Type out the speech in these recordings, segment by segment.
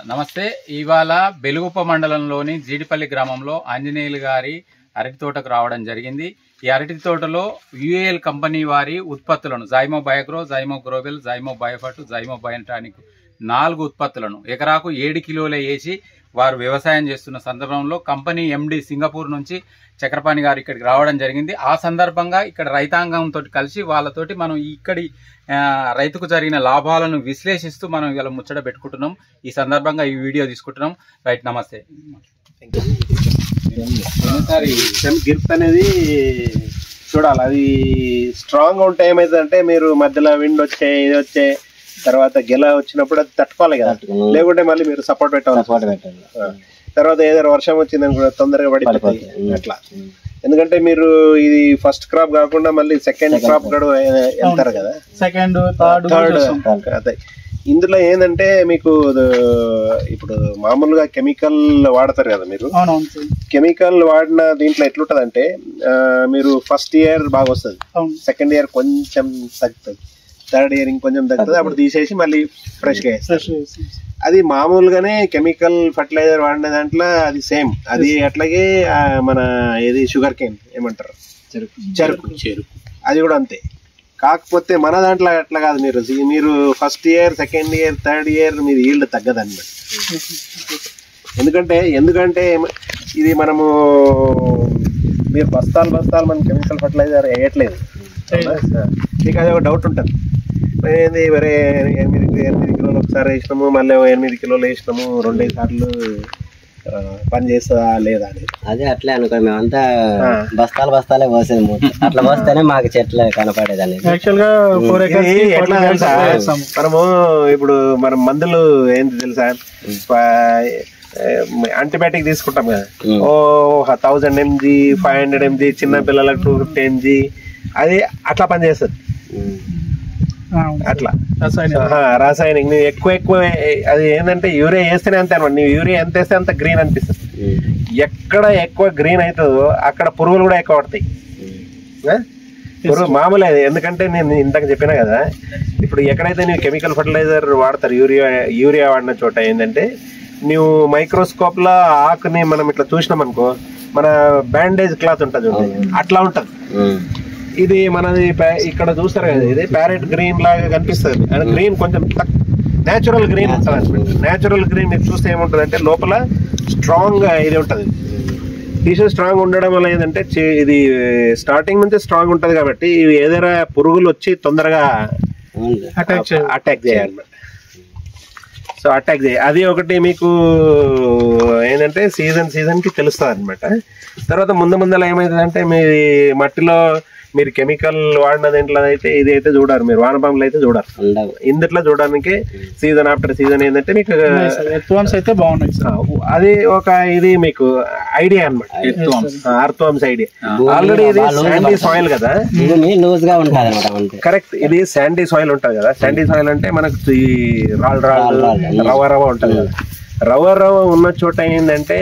నమస్తే. ఇవాళ బెలుగుప్ప మండలంలోని జీడిపల్లి గ్రామంలో ఆంజనేయులు గారి అరటి తోటకు రావడం జరిగింది. ఈ అరటి తోటలో యుఏఎల్ కంపెనీ వారి ఉత్పత్తులను జైమో బయోగ్రో, జైమో గ్రోవెల్, జైమో బయోఫర్ట్, జైమో బయోటానిక్ 4 ఉత్పత్తులను ఎకరాకు 7 కిలోలే వేసి వారు వ్యవసాయం చేస్తున్న సందర్భంలో కంపెనీ ఎండి సింగపూర్ నుంచి చక్రపాణి గారు ఇక్కడికి రావడం జరిగింది. ఆ సందర్భంగా ఇక్కడ రైతాంగంతో కలిసి వాళ్ళతోటి మనం ఇక్కడి రైతుకు జరిగిన లాభాలను విశ్లేషిస్తూ మనం ఇవాళ ముచ్చట పెట్టుకుంటున్నాం. ఈ సందర్భంగా ఈ వీడియో తీసుకుంటున్నాం. రైట్, నమస్తే. గిర్త్ అనేది చూడాలి, అది స్ట్రాంగ్ ఉంటే ఏమైతుందంటే మీరు మధ్యలో విండ్ వచ్చే ఇది వచ్చే తర్వాత గెల వచ్చినప్పుడు అది తట్టుకోవాలి కదా, లేకుంటే మళ్ళీ మీరు సపోర్ట్ పెట్టాలి. తర్వాత ఏదైనా వర్షం వచ్చిందని కూడా తొందరగా పడిపోతుంది అట్లా. ఎందుకంటే మీరు ఇది ఫస్ట్ క్రాప్ కాకుండా మళ్ళీ సెకండ్ క్రాప్ కూడా వెళ్తారు కదా, సెకండ్ థర్డ్. అదే ఇందులో ఏంటంటే మీకు ఇప్పుడు మామూలుగా కెమికల్ వాడతారు కదా మీరు. కెమికల్ వాడిన దీంట్లో ఎట్లుంటదంటే మీరు ఫస్ట్ ఇయర్ బాగా వస్తుంది, సెకండ్ ఇయర్ కొంచెం తగ్గుతుంది, థర్డ్ ఇయర్ ఇంకొంచెం తగ్గుతుంది, అప్పుడు తీసేసి మళ్ళీ ఫ్రెష్గా వేస్తారు. అది మామూలుగానే కెమికల్ ఫర్టిలైజర్ వాడిన దాంట్లో అది సేమ్. అది అట్లాగే మన ఏది షుగర్ కేన్ ఏమంటారు, చెరుకు అది కూడా అంతే. కాకపోతే మన దాంట్లో అట్లా కాదు, మీరు first year second year third year మీరు ఈల్డ్ తగ్గదన్నమాట. ఎందుకంటే ఇది మనము మీరు బస్తాలు మనం కెమికల్ ఫర్టిలైజర్ వేయట్లేదు. మీకు అది ఒక డౌట్ ఉంటుంది, ఏంది మరి 8 కిలోలు ఒకసారి వేసినాము, మళ్ళీ 8 కిలోలు వేసినాము, 2 సార్లు పని చేస్తుందా లేదా అని. అదే అట్లే అనుకో, మేమంతా బస్తాలే పోసేది, అట్లా పోస్తేనే మాకు చెట్లు కనపడేది. ఎట్లా తెలుసా, మనము ఇప్పుడు మనం మందులు ఏంటి తెలుసా, యాంటీబయాటిక్ తీసుకుంటాం కదా, 1000 mg 500 mg, చిన్న పిల్లలకు 250 mg, అది అట్లా పనిచేస్తుంది. అట్లా రాసాయనిక్ నువ్వు ఎక్కువ అది ఏంటంటే యూరియా వేస్తేనే అంతే అనమాట. నువ్వు యూరియా ఎంత వేస్తే అంత గ్రీన్ అనిపిస్తుంది. ఎక్కడ ఎక్కువ గ్రీన్ అవుతుందో అక్కడ పురుగులు కూడా ఎక్కువ పడతాయి. పురుగు మామూలు అది, ఎందుకంటే నేను ఇంతకు చెప్పినా కదా, ఇప్పుడు ఎక్కడైతే నువ్వు కెమికల్ ఫర్టిలైజర్ వాడతారు, యూరియా వాడిన చోట ఏంటంటే నువ్వు మైక్రోస్కోప్ లో ఆకుని మనం ఇట్లా చూసినాం అనుకో, మన బ్యాండేజ్ క్లాత్ ఉంటుంది అట్లా ఉంటుంది. ఇది మనది ఇక్కడ చూస్తారు కదా, ఇది ప్యారెట్ గ్రీన్ లాగా కనిపిస్తుంది. అండ్ గ్రీన్ కొంచెం నేచురల్ గ్రీన్ ఉంటుంది అనమాట. నేచురల్ గ్రీన్ మీరు చూస్తే ఏముంటుంది అంటే లోపల స్ట్రాంగ్ ఇది ఉంటుంది. టిష్యూ స్ట్రాంగ్ ఉండడం వల్ల ఏంటంటే ఇది స్టార్టింగ్ నుంచి స్ట్రాంగ్ ఉంటుంది కాబట్టి ఇవి ఏదైనా పురుగులు వచ్చి తొందరగా అటాక్ చేయాలన్నమాట. సో అటాక్ చేయాలి, అది ఒకటి మీకు ఏంటంటే సీజన్ కి తెలుస్తుంది అనమాట. తర్వాత ముందల ఏమవుతుందంటే మీ మట్టిలో మీరు కెమికల్ వాడిన దీంట్లో అయితే ఇది అయితే చూడారు, మీరు వానపాములు అయితే చూడారు. ఇందుట్లో చూడడానికి సీజన్ ఆఫ్టర్ సీజన్ ఏంటంటే మీకు అయితే బాగున్నాయి. అది ఒక ఇది మీకు ఐడియా అనమాట, అర్థవంశ ఐడియా. ఆల్రెడీ ఇది శాండీ సాయిల్ కదా, కరెక్ట్. ఇది శాండీ సాయిల్ ఉంటుంది కదా, శాండీ సాయిల్ అంటే మనకు ఈ రాళ్ళు రవ ఉంటుంది కదా, రవ ఉన్న చోట ఏంటంటే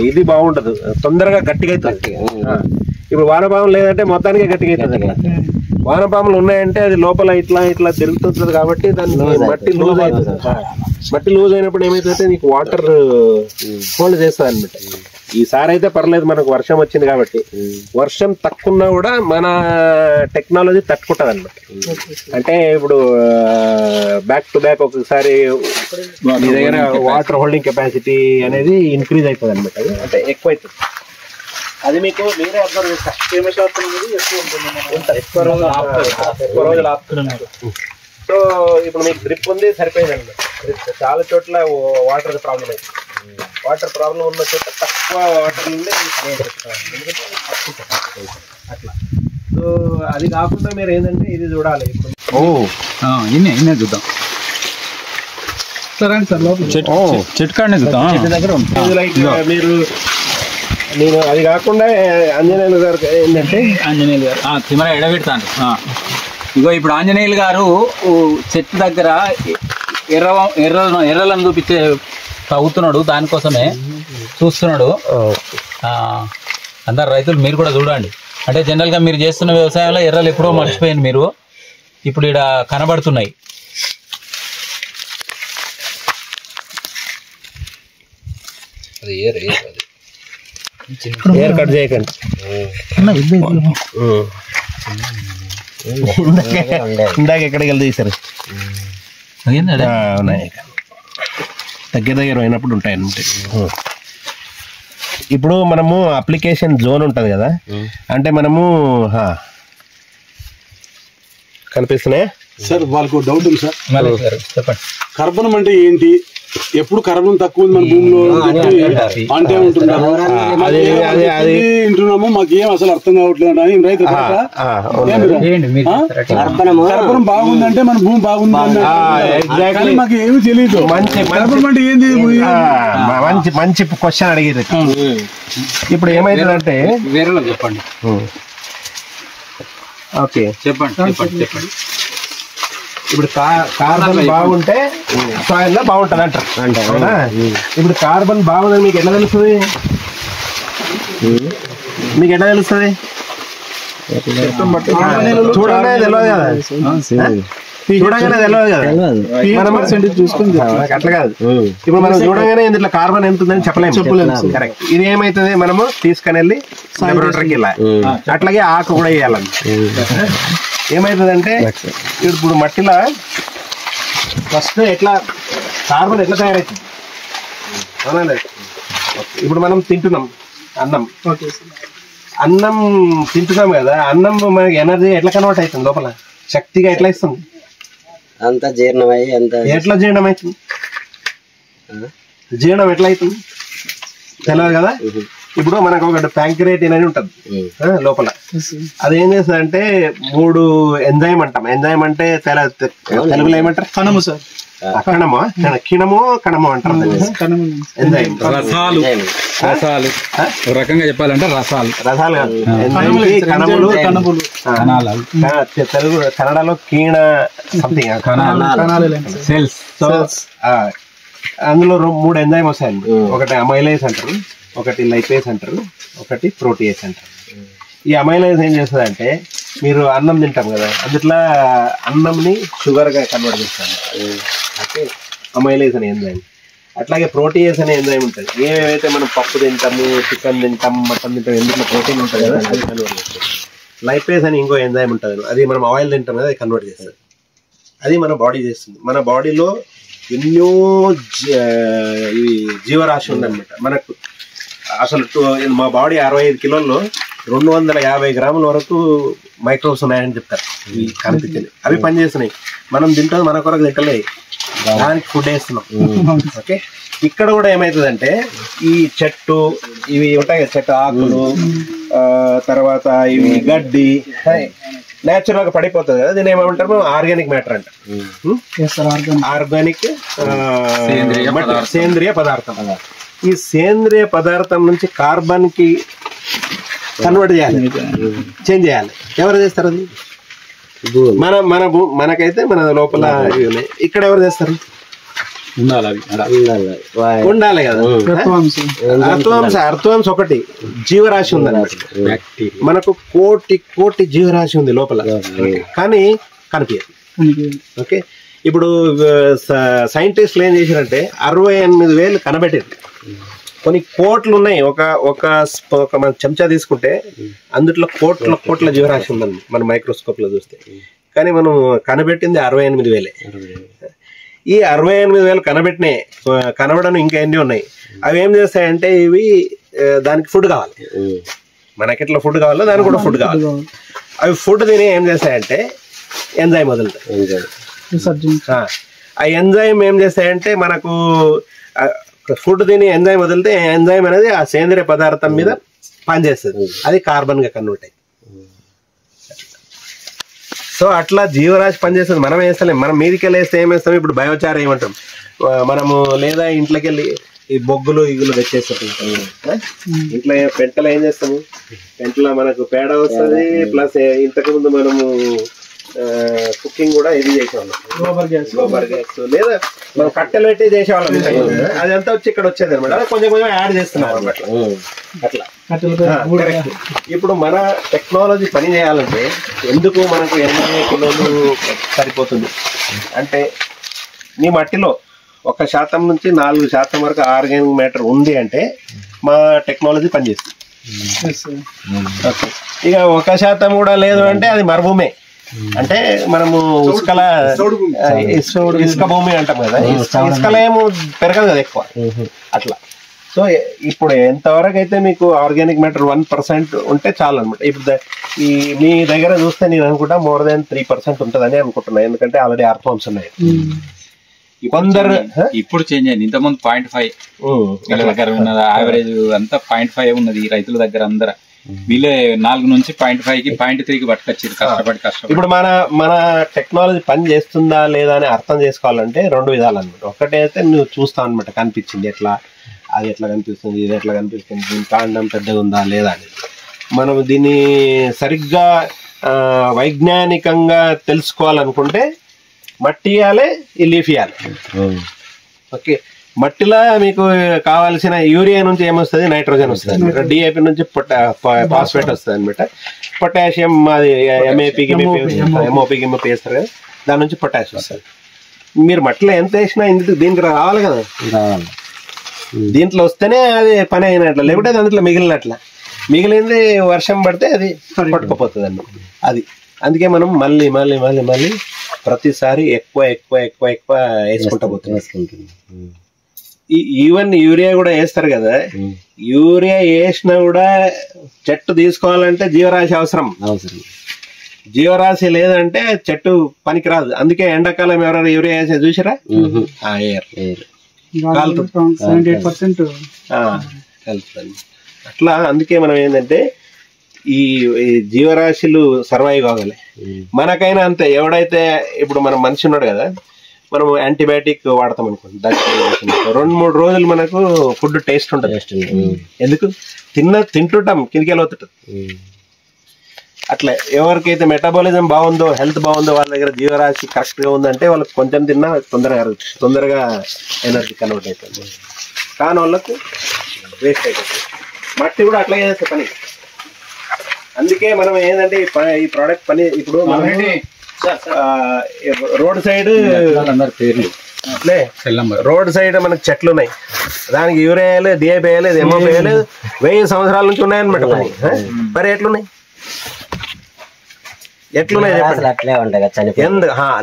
ఇది బాగుంటది, తొందరగా గట్టిగా అవుతుంది. ఇప్పుడు వానపాములు లేదంటే మొత్తానికి గట్టిగా అవుతుంది. వానపాములు ఉన్నాయంటే అది లోపల ఇట్లా తిరుగుతుంటది కాబట్టి దాన్ని మట్టి లూజ్ అవుతుంది. మట్టి లూజ్ అయినప్పుడు ఏమైతుందంటే నీకు వాటర్ హోల్డ్ చేస్తుంది అనమాట. ఈసారి అయితే పర్లేదు, మనకు వర్షం వచ్చింది కాబట్టి. వర్షం తక్కువన్నా కూడా మన టెక్నాలజీ తట్టుకుంటది అనమాట. అంటే ఇప్పుడు బ్యాక్ టు బ్యాక్ ఒకసారి మీ దగ్గర వాటర్ హోల్డింగ్ కెపాసిటీ అనేది ఇంక్రీజ్ అవుతుంది అనమాట. అంటే ఎక్కువ అవుతుంది. అది మీకు మీరే అబ్జర్వ్ చేస్తారు, ఎక్కువ రోజులు ఆపుతున్నారు. సో ఇప్పుడు మీకు డ్రిప్ ఉంది, సరిపోయింది అనమాట. చాలా చోట్ల వాటర్ ప్రాబ్లం అవుతుంది. వాటర్ ప్రాబ్లం ఉన్న చోట తక్కువ వాటర్ నుండి అట్లా. సో అది కాకుండా మీరు ఏంటంటే ఇది చూడాలి. ఇప్పుడు చూద్దాం చెట్టు కాడనే చూద్దాం, చెట్టు దగ్గర ఉంటుంది. లైక్ మీరు నేను అది కాకుండా ఆంజనేయులు గారు ఏంటంటే ఆంజనేయులు గారు కెమెరా ఎడబెడతాను. ఇగో ఇప్పుడు ఆంజనేయులు గారు చెట్టు దగ్గర ఎర్రలను చూపించే తవ్వుతున్నాడు, దానికోసమే చూస్తున్నాడు. అందరు రైతులు మీరు కూడా చూడండి. అంటే జనరల్గా మీరు చేస్తున్న వ్యవసాయంలో ఎర్రలు ఎప్పుడో మర్చిపోయింది మీరు, ఇప్పుడు ఇక్కడ కనబడుతున్నాయి. ఏర్ కట్ చేయకండి. ఇందాక ఎక్కడికి వెళ్తే తీసారు ఉన్నాయి, దగ్గర అయినప్పుడు ఉంటాయి అన్నమాట. ఇప్పుడు మనము అప్లికేషన్ జోన్ ఉంటది కదా, అంటే మనము కనిపిస్తున్నాయా సార్? వాళ్ళకు డౌట్ ఉంది సార్, చెప్పండి. కర్బనం అంటే ఏంటి? ఎప్పుడు కర్బనం తక్కువ ఉంది మన భూమిలో అంటే ఉంటున్నాము, వింటున్నాము, మాకు ఏం అసలు అర్థం కావట్లేదు అని రైతు. కర్బనం బాగుందంటే మన భూమి బాగుంది, మాకు ఏమి తెలియదు. కర్బనం అంటే ఏంది? మంచి మంచి క్వశ్చన్ అడిగేది. ఇప్పుడు ఏమైతుందంటే వేరే చెప్పండి. ఓకే చెప్పండి. ఇప్పుడు కార్బన్ బాగుంటే సాయిల్ లో బాగుంటది అంటారు. ఇప్పుడు కార్బన్ బాగుందని మీకు ఎట్లా తెలుస్తుంది? చూడగానే తెలియదు కదా, చూసుకుని అట్లా కాదు. ఇప్పుడు మనం చూడగానే ఇందులో కార్బన్ ఎంత ఉందని చెప్పలేము. కరెక్ట్. ఇది ఏమైతుంది, మనము తీసుకుని వెళ్ళి లాబొరేటరీకి వెళ్ళాలి. అట్లాగే ఆకు కూడా వేయాలి. ఏమైతుందంటే ఇప్పుడు మట్టిలో ఫస్ట్ ఎట్లా కార్బన్ ఎట్లా తయారవుతుంది? ఇప్పుడు మనం తింటున్నాం అన్నం తింటున్నాం కదా, అన్నం మనకి ఎనర్జీ ఎట్లా కన్వర్ట్ అవుతుంది, లోపల శక్తిగా ఎట్లా ఇస్తుంది? అంతా జీర్ణమై ఎట్లా జీర్ణం అవుతుంది? జీర్ణం ఎట్లా అవుతుంది తెలియదు కదా. ఇప్పుడు మనకు ఒకటి ప్యాంక్రియాటిన్ అని ఉంటుంది లోపల. అది ఏం చేస్తుందంటే 3 ఎంజైమ్ అంటాం. ఎంజైమ్ అంటే తెలుగులో ఏమంటారు? కణము సార్. కణమో కణమో అంటారు. ఎంజైమ్ రసాలు, ఒక రకంగా చెప్పాలంటే రసాలు కాదు. కణములు, తెలుగు కన్నడలో కీణ సంథింగ్ సెల్స్. సో అందులో 3 ఎంజైమ్ వస్తాయండి. ఒకటి అమైలేస్ అంటారు, ఒకటి లైపేస్ అంటారు, ఒకటి ప్రోటీయేస్ అంటారు. ఈ అమైలేస్ ఏం చేస్తుంది అంటే, మీరు అన్నం తింటాం కదా, అందుట్లో అన్నంని షుగర్ గా కన్వర్ట్ చేస్తారు. ఓకే, అమైలేస్ అనే ఎంజైమ్. అట్లాగే ప్రోటీయేస్ అనే ఎంజైమ్ ఉంటుంది. ఏమేమైతే మనం పప్పు తింటాము, చికెన్ తింటాం, మటన్ తింటాం, ఎందులో ప్రోటీన్ ఉంటుంది కదా, అది కన్వర్ట్ చేస్తుంది. లైపేస్ అని ఇంకో ఎంజైమ్ ఉంటుంది, అది మనం ఆయిల్ తింటాం కదా, అది కన్వర్ట్ చేస్తుంది. అది మన బాడీ చేస్తుంది. మన బాడీలో ఎన్నో జీవరాశి ఉందన్నమాట. మనకు అసలు మా బాడీ 65 కిలోల్లో 250 గ్రాముల వరకు మైక్రోబ్స్ ఉన్నాయని చెప్తారు. ఈ కనిపించింది అవి పనిచేస్తున్నాయి. మనం తింటాం, మన కొరకు తింటలేదు, దానికి ఫుడ్ వేస్తున్నాం. ఓకే, ఇక్కడ కూడా ఏమవుతుందంటే ఈ చెట్టు ఇవి ఉంటాయి కదా, చెట్టు ఆకులు, తర్వాత ఇవి గడ్డి నేచురల్ గా పడిపోతుంది కదా, దీని ఏమంటారు? ఆర్గానిక్ మ్యాటర్ అంట. ఆర్గానిక్ సేంద్రియ పదార్థం. ఈ సేంద్రియ పదార్థం నుంచి కార్బన్ కి కన్వర్ట్ చేయాలి, చేంజ్ చేయాలి. ఎవరు చేస్తారు అది? మనకైతే మన లోపల ఇక్కడ ఎవరు చేస్తారు? ఉండాలి కదా. అర్థవాంశ ఒకటి జీవరాశి ఉందన్నమాట. మనకు కోటి జీవరాశి ఉంది లోపల, కానీ కనిపించదు. ఓకే, ఇప్పుడు సైంటిస్టులు ఏం చేశారంటే 68,000 కనబెట్టారు. కొన్ని కోట్లు ఉన్నాయి. ఒక మన చెంచా తీసుకుంటే అందుట్లో కోట్ల జీవరాశి ఉందండి మన మైక్రోస్కోప్ లో చూస్తే. కానీ మనం కనబెట్టింది 68,000. ఈ 68,000 కనబడను ఇంకా ఎన్ని ఉన్నాయి. అవి ఏం చేస్తాయంటే, ఇవి దానికి ఫుడ్ కావాలి. మనకి ఎట్లా ఫుడ్ కావాలో దానికి కూడా ఫుడ్ కావాలి. అవి ఫుడ్ తిని ఏం చేస్తాయంటే ఎంజైమ్ వదులుతాయి. ఆ ఎంజైమ్ ఏం చేస్తాయంటే, మనకు ఫుడ్ తిని ఎంజైమ్ వదిలితే ఎంజైమ్ అనేది ఆ సేంద్రియ పదార్థం మీద పనిచేస్తుంది. అది కార్బన్ గా కన్వర్ట్ అయ్యి. సో అట్లా జీవరాశి పనిచేస్తుంది. మనం వేస్తలేం. మనం మీదికి వెళ్ళి వేస్తే ఏమేస్తాం? ఇప్పుడు బయోచార్ ఏమంటాం మనము, లేదా ఇంట్లోకి వెళ్ళి ఈ బొగ్గులు ఇగులు తెచ్చేస్తాం. ఇంట్లో పెంటలో ఏం చేస్తాము? పెంటలో మనకు పేడ వస్తుంది, ప్లస్ ఇంతకు ముందు మనము కుకింగ్ కూడా ఇది చేసేవాళ్ళం, గోబర్ గ్యాస్, లేదా మనం కట్టెలు పెట్టి చేసేవాళ్ళం. అదంతా వచ్చి ఇక్కడ వచ్చేది అనమాట. కొంచెం యాడ్ చేస్తున్నాం అనమాట. అట్లా ఇప్పుడు మన టెక్నాలజీ పని చేయాలంటే ఎందుకు మనకు 80 కిలోలు సరిపోతుంది అంటే, నీ మట్టిలో 1% నుంచి 4% వరకు ఆర్గానిక్ మ్యాటర్ ఉంది అంటే మా టెక్నాలజీ పనిచేస్తుంది. ఓకే, ఇక 1% కూడా లేదు అంటే అది మరుభూమే. అంటే మనము ఇసుక భూమి అంటాం కదా, ఇసుకలో ఏమో పెరగదు కదా ఎక్కువ అట్లా. సో ఇప్పుడు ఎంతవరకు అయితే మీకు ఆర్గానిక్ మ్యాటర్ 1% ఉంటే చాలు అనమాట. ఇప్పుడు ఈ మీ దగ్గర చూస్తే నేను అనుకుంటా మోర్ దాన్ 3% ఉంటుందని అనుకుంటున్నా, ఎందుకంటే ఆల్రెడీ అర్థవంశ ఉన్నాయి. కొందరు ఇప్పుడు చేంజ్ అయింది, ఇంతకుముందు 0.5 దగ్గర ఉన్నది, యావరేజ్ అంతా 0.5 ఉన్నది రైతుల దగ్గర. అందరూ వీళ్ళే 4 నుంచి 0.5కి 0.3కి పట్టుకొచ్చారు కష్టపడి. ఇప్పుడు మన టెక్నాలజీ పని చేస్తుందా లేదా అని అర్థం చేసుకోవాలంటే 2 విధాలు అనమాట. ఒకటైతే నువ్వు చూస్తావు అనమాట, కనిపించింది ఎట్లా, అది ఎట్లా కనిపిస్తుంది, ఇది ఎట్లా కనిపిస్తుంది, దీని కాండం పెద్దగా ఉందా లేదా అని. మనం దీన్ని సరిగ్గా వైజ్ఞానికంగా తెలుసుకోవాలనుకుంటే మట్టి ఇవ్వాలి, ఈ లీఫ్ ఇవ్వాలి. ఓకే, మట్టిలో మీకు కావాల్సిన యూరియా నుంచి ఏమొస్తుంది, నైట్రోజన్ వస్తుంది అనమాట. డిఏపి నుంచి ఫాస్ఫేట్ వస్తుంది అనమాట. పొటాషియం అది ఎంఓపికి వేస్తారు కదా, దాని నుంచి పొటాషియం వస్తుంది. మీరు మట్టిలో ఎంత వేసినా దీనికి రావాలి కదా, దీంట్లో వస్తేనే అది పని అయినట్ల, లేకుంటే దాంట్లో మిగిలింది వర్షం పడితే అది పట్టుకుపోతుంది అన్నమాట. అది అందుకే మనం మళ్ళీ మళ్ళీ మళ్ళీ మళ్ళీ ప్రతిసారి ఎక్కువ ఎక్కువ ఎక్కువ ఎక్కువ వేసుకుంటా పోతుంది. ఈవెన్ యూరియా కూడా వేస్తారు కదా, యూరియా వేసినా కూడా చెట్టు తీసుకోవాలంటే జీవరాశి అవసరం. జీవరాశి లేదంటే చెట్టు పనికిరాదు. అందుకే ఎండాకాలం ఎవరైనా యూరియా వేసే చూసారా, కలుపుతుంది అట్లా. అందుకే మనం ఏంటంటే ఈ జీవరాశులు సర్వైవ్ కావాలి. మనకైనా అంతే. ఎవడైతే ఇప్పుడు మనం మనిషి ఉన్నాడు కదా, మనం యాంటీబయాటిక్ వాడతాం అనుకోండి, 2-3 రోజులు మనకు ఫుడ్ టేస్ట్ ఉంటుంది. ఎందుకు తింటుంటాం, కిందికి వెళ్ళవుతుంటుంది. అట్లా ఎవరికైతే మెటాబాలిజం బాగుందో, హెల్త్ బాగుందో, వాళ్ళ దగ్గర జీవరాశి కరెక్ట్ గా ఉందంటే వాళ్ళకి కొంచెం తిన్నా తొందరగా ఎనర్జీ కన్వర్ట్ అవుతుంది. కానీ వాళ్ళకు వేస్ట్ అయిపోతుంది. మట్టి కూడా అట్లాగే చేస్తే పని. అందుకే మనం ఏంటంటే ఈ ప్రోడక్ట్ పని ఇప్పుడు రోడ్ సైడ్ రోడ్ సైడ్ మనకు చెట్లు ఉన్నాయి, దానికి యూరియా వేయాలి, డిఏపి వేయాలి, ఎంఓపి వేయాలి. 1000 సంవత్సరాల నుంచి ఉన్నాయన్నమాట. మరి ఎట్లున్నాయి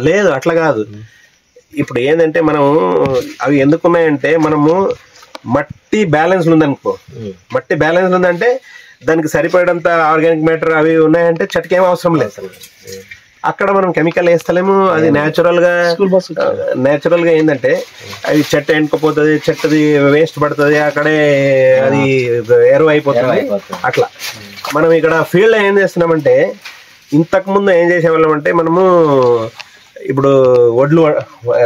లేదు, అట్లా కాదు. ఇప్పుడు ఏంటంటే మనం అవి ఎందుకున్నాయంటే, మనము మట్టి బ్యాలెన్స్ ఉందనుకో, మట్టి బ్యాలెన్స్ ఉందంటే దానికి సరిపడంత ఆర్గానిక్ మ్యాటర్ అవి ఉన్నాయంటే చెట్టుకి ఏం అవసరం లేదు. అక్కడ మనం కెమికల్ వేస్తలేము. అది న్యాచురల్ గా ఏంటంటే అవి చెట్టు ఎండుకుపోతుంది, చెట్టుది వేస్ట్ పడుతుంది, అక్కడే అది ఎరువు అయిపోతుంది. అట్లా మనం ఇక్కడ ఫీల్డ్ లో ఏం చేస్తున్నామంటే, ఇంతకు ముందు ఏం చేసేవాళ్ళం అంటే, మనము ఇప్పుడు వడ్లు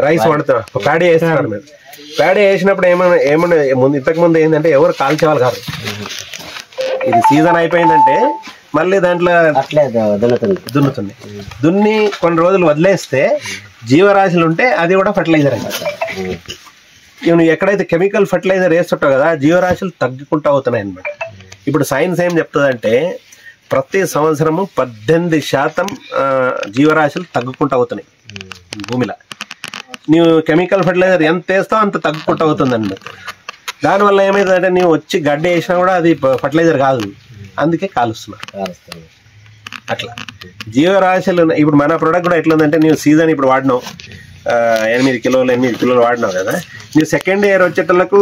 రైస్ వండుతున్నాం, ప్యాడీ వేస్తున్నారు. మీరు ప్యాడీ వేసినప్పుడు ఏమన్నా ఇంతకు ముందు ఏంటంటే ఎవరు కాల్చేవాళ్ళు కాదు. ఇది సీజన్ అయిపోయిందంటే మళ్ళీ దాంట్లో దున్నుతుంది. దున్ని కొన్ని రోజులు వదిలేస్తే జీవరాశులు ఉంటే అది కూడా ఫర్టిలైజర్ అన్నమాట. నువ్వు ఎక్కడైతే కెమికల్ ఫర్టిలైజర్ వేస్తుంటావు కదా, జీవరాశులు తగ్గుకుంటూ అవుతున్నాయి అన్నమాట. ఇప్పుడు సైన్స్ ఏం చెప్తుందంటే, ప్రతి సంవత్సరము 18% జీవరాశులు తగ్గుకుంటూ అవుతున్నాయి భూమిలో. నువ్వు కెమికల్ ఫర్టిలైజర్ ఎంత వేస్తావు అంత తగ్గుకుంటూ అవుతుంది అన్నమాట. దానివల్ల ఏమైతుందంటే, నువ్వు వచ్చి గడ్డ వేసినా కూడా అది ఫర్టిలైజర్ కాదు, అందుకే కాలుస్తున్నారు. అట్లా జీవరాశులు ఇప్పుడు మన ప్రోడక్ట్ కూడా ఎట్లా ఉందంటే, నువ్వు సీజన్ ఇప్పుడు వాడినావు 8 కిలోలు వాడినావు కదా, నువ్వు సెకండ్ ఇయర్ వచ్చేటోళ్ళకు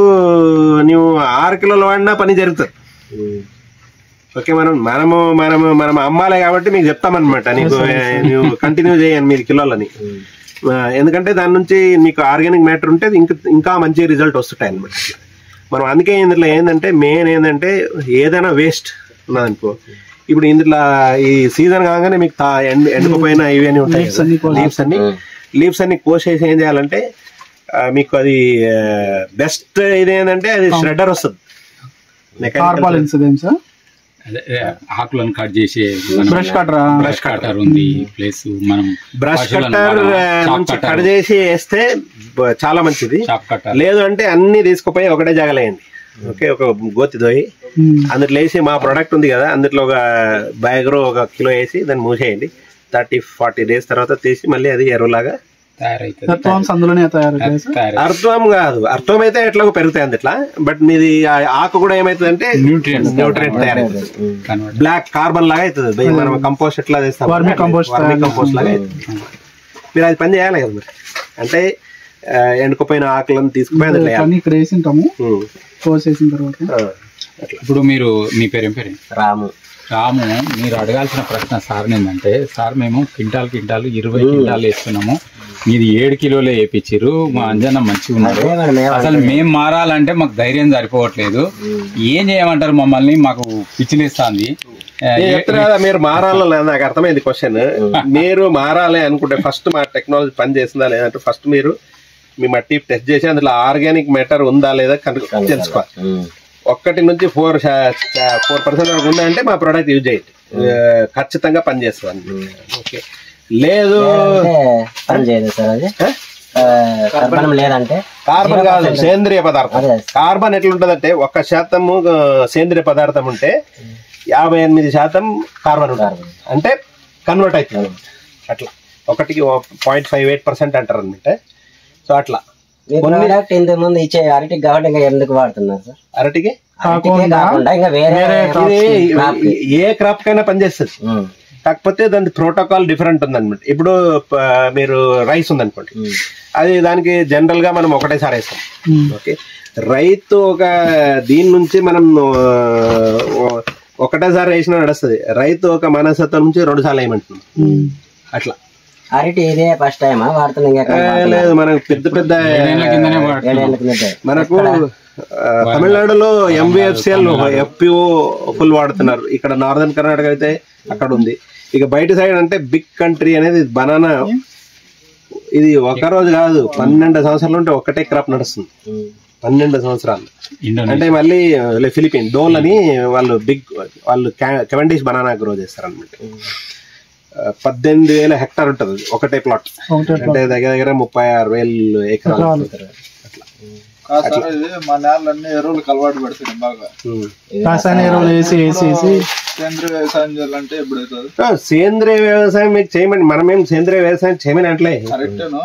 నువ్వు 6 కిలోలు వాడినా పని జరుగుతుంది. ఓకే, మనం అమ్మాలే కాబట్టి మీకు చెప్తామన్నమాట, నీకు నువ్వు కంటిన్యూ చేయండి 8 కిలోలని. ఎందుకంటే దాని నుంచి మీకు ఆర్గానిక్ మ్యాటర్ ఉంటే ఇంకా మంచి రిజల్ట్ వస్తుంటాయి అన్నమాట. మనం అందుకే ఇందులో ఏంటంటే మెయిన్ ఏంటంటే, ఏదైనా వేస్ట్ ఉన్నదనుకో, ఇప్పుడు ఇందులో ఈ సీజన్ కాగానే మీకు ఎండుకుపోయిన ఇవన్నీ ఉంటాయి, లీవ్స్ అన్ని కోసేసి ఏం చేయాలంటే, మీకు అది బెస్ట్ ఇది ఏంటంటే అది ష్రెడ్డర్ వస్తుంది. ఆకులను కట్ చేసే బ్రష్ కటర్ ఉంది, ప్లస్ మనం బ్రష్ కటర్ నుంచి కట్ చేసి వేస్తే చాలా మంచిది. లేదు అంటే అన్ని తీసుకుపోయి ఒకటే జాగలేయండి. ఓకే, ఒక గోతి దోయి అందులో వేసి, మా ప్రోడక్ట్ ఉంది కదా అందులో ఒక బయోగ్రో 1 కిలో వేసి దాన్ని మూసేయండి. 30-40 డేస్ తర్వాత తీసి మళ్ళీ అది ఎరువులాగా తయారైతుంది. ఎర్త్వామ్స్ అందులోనే తయారవుతాయి సార్. అర్థం కాదు, అర్థం అయితే ఎట్లాగో పెరుగుతాయి అంది ఇట్లా. బట్ మీది ఆకు కూడా ఏమైతుంది అంటే న్యూట్రియంట్స్ తయారవుతుంది, బ్లాక్ కార్బన్ లాగా అవుతుంది. మనం కంపోస్ట్ ఎట్లా చేస్తాం, వర్మీ కంపోస్ట్ లాగా అవుతుంది. మీరు అది పని చేయాలి కదా మరి. అంటే ఎండుకుపోయిన ఆకులను తీసుకుపోయి ఇక్కడ వేసింటాము, కోసేసిన తర్వాత. ఇప్పుడు మీరు మీ పేరు ఏం పేరు? రాము. రాము, మీరు అడగాల్సిన ప్రశ్న సార్ ఏంటంటే, సార్ మేము క్వింటాల్ 20 క్వింటాలు వేస్తున్నాము, మీది 7 కిలోలే వేయించారు, మా అంజన మంచిగా ఉన్నారు, అసలు మేము మారాలంటే మాకు ధైర్యం సరిపోవట్లేదు, ఏం చేయమంటారు మమ్మల్ని? మాకు పిచ్చిలేస్తుంది. చెప్తున్నా కదా, మీరు మారాలి. నాకు అర్థమైంది క్వశ్చన్. మీరు మారాలి అనుకుంటే ఫస్ట్ మా టెక్నాలజీ పని చేస్తుందా లేదంటే ఫస్ట్ మీరు మీ మట్టి టెస్ట్ చేసి అందులో ఆర్గానిక్ మ్యాటర్ ఉందా లేదా తెలుసుకోవాలి. 1 నుంచి 4% వరకు ఉందంటే మా ప్రోడక్ట్ యూజ్ చేయండి, ఖచ్చితంగా పనిచేస్తుంది. ఓకే, లేదు పని చేయదు సార్ అది. కార్బన్ లేదంటే కార్బన్ కాదు, సేంద్రియ పదార్థం. కార్బన్ ఎట్లుంటదంటే 1% సేంద్రియ పదార్థం ఉంటే 58% కార్బన్ ఉంటుంది, అంటే కన్వర్ట్ అవుతుంది. అట్లా 1కి 0.58% అంటారు అనమాట. సో అట్లా ఇంతకుముందు ఇచ్చే అరటికి కాబట్టి ఇంకా ఎందుకు వాడుతున్నారు సార్? అరటికి కాకుండా ఇంకా వేరే ఏ క్రాప్ కైనా పనిచేస్తుంది, కాకపోతే దాని ప్రోటోకాల్ డిఫరెంట్ ఉందన్నమాట. ఇప్పుడు మీరు రైస్ ఉందనుకోండి, అది దానికి జనరల్ గా మనం ఒకటేసారి వేస్తాం. ఓకే, రైతు ఒక దీని నుంచి మనం ఒకటేసారి వేసినా నడుస్తుంది. రైతు ఒక మనస్తత్వం నుంచి 2 సార్లు వేయమంటున్నాం. అట్లా అరటి ఇదే ఫస్ట్ టైం వాడుతున్నాం? లేదు, మనకు పెద్ద మనకు తమిళనాడులో MVFCL FPO ఫుల్ వాడుతున్నారు. ఇక్కడ నార్దర్న్ కర్ణాటక అయితే అక్కడ ఉంది. ఇక బయట సైడ్ అంటే బిగ్ కంట్రీ అనేది బనానా, ఇది ఒక రోజు కాదు 12 సంవత్సరాలు ఉంటే ఒకటే క్రాప్ నడుస్తుంది. 12 సంవత్సరాలు అంటే మళ్ళీ ఫిలిపిన్ డోల్ అని వాళ్ళు కెవెండిష్ బనానా గ్రో చేస్తారు అనమాట. 18,000 హెక్టార్ ఉంటుంది ఒకటే ప్లాట్, అంటే దగ్గర 36,000 ఎకరాలు. మా నేలన్నీ ఎరువులకు అలవాటు పెడుతున్నాం బాగా. రసాయన ఎరువులు వేసి సేంద్రీయ వ్యవసాయం చేయాలంటే ఎప్పుడు అవుతుంది? సేంద్రీయ వ్యవసాయం మీకు చేయమని, మనమేం సేంద్రీయ వ్యవసాయం చేయమని అంటే కరెక్టేను.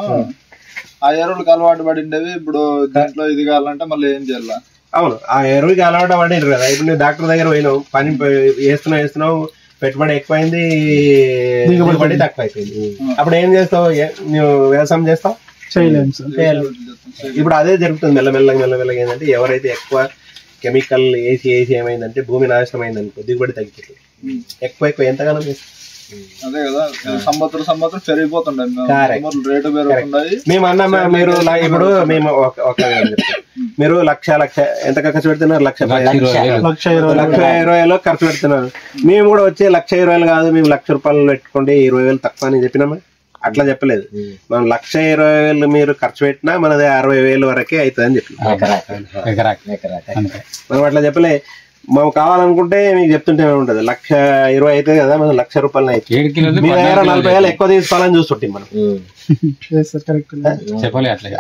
ఆ ఎరువులకు అలవాటు పడిండేవి ఇప్పుడు దాంట్లో ఇది కావాలంటే మళ్ళీ ఏం చేయాలి? అవును, ఆ ఎరువుకి అలవాటు పడిండ్రు కదా. ఇప్పుడు నువ్వు డాక్టర్ దగ్గర పోయినావు, పని వేస్తున్నావు, పెట్టుబడి ఎక్కువైంది, దిగుబడి తక్కువ అయిపోయింది. అప్పుడు ఏం చేస్తావు? నువ్వు వ్యవసాయం చేస్తావు? చేయలేము సార్. ఇప్పుడు అదే జరుగుతుంది మెల్లమెల్లగా. ఏంటంటే ఎవరైతే ఎక్కువ కెమికల్ వేసి ఏమైందంటే భూమి నాశనం అయింది అనుకో, దిగుబడి తగ్గిపోతుంది. ఎక్కువ ఎంతగానో చేస్తాం. అదే కదా, సంవత్సరం పెరిగిపోతుండే రేటు పెరుగుతున్నాయి. మేము అన్న మీరు ఇప్పుడు మేము మీరు లక్ష ఎంత ఖర్చు పెడుతున్నారు? 1,20,000 ఖర్చు పెడుతున్నారు. మేము కూడా వచ్చే 1,20,000 కాదు, మేము ₹1,00,000 పెట్టుకోండి, 20,000 తక్కువ అని చెప్పినామా? అట్లా చెప్పలేదు. మనం 1,20,000 మీరు ఖర్చు పెట్టినా మనది 60,000 వరకే అవుతుంది అని చెప్పి మనం అట్లా చెప్పలే. మనం కావాలనుకుంటే మీకు చెప్తుంటే ఉంటది 1,20,000 అయితే కదా, మనం ₹1,00,000 అయితే మీ దగ్గర 40,000 ఎక్కువ తీసుకోవాలని చూస్తుంటాం మనం.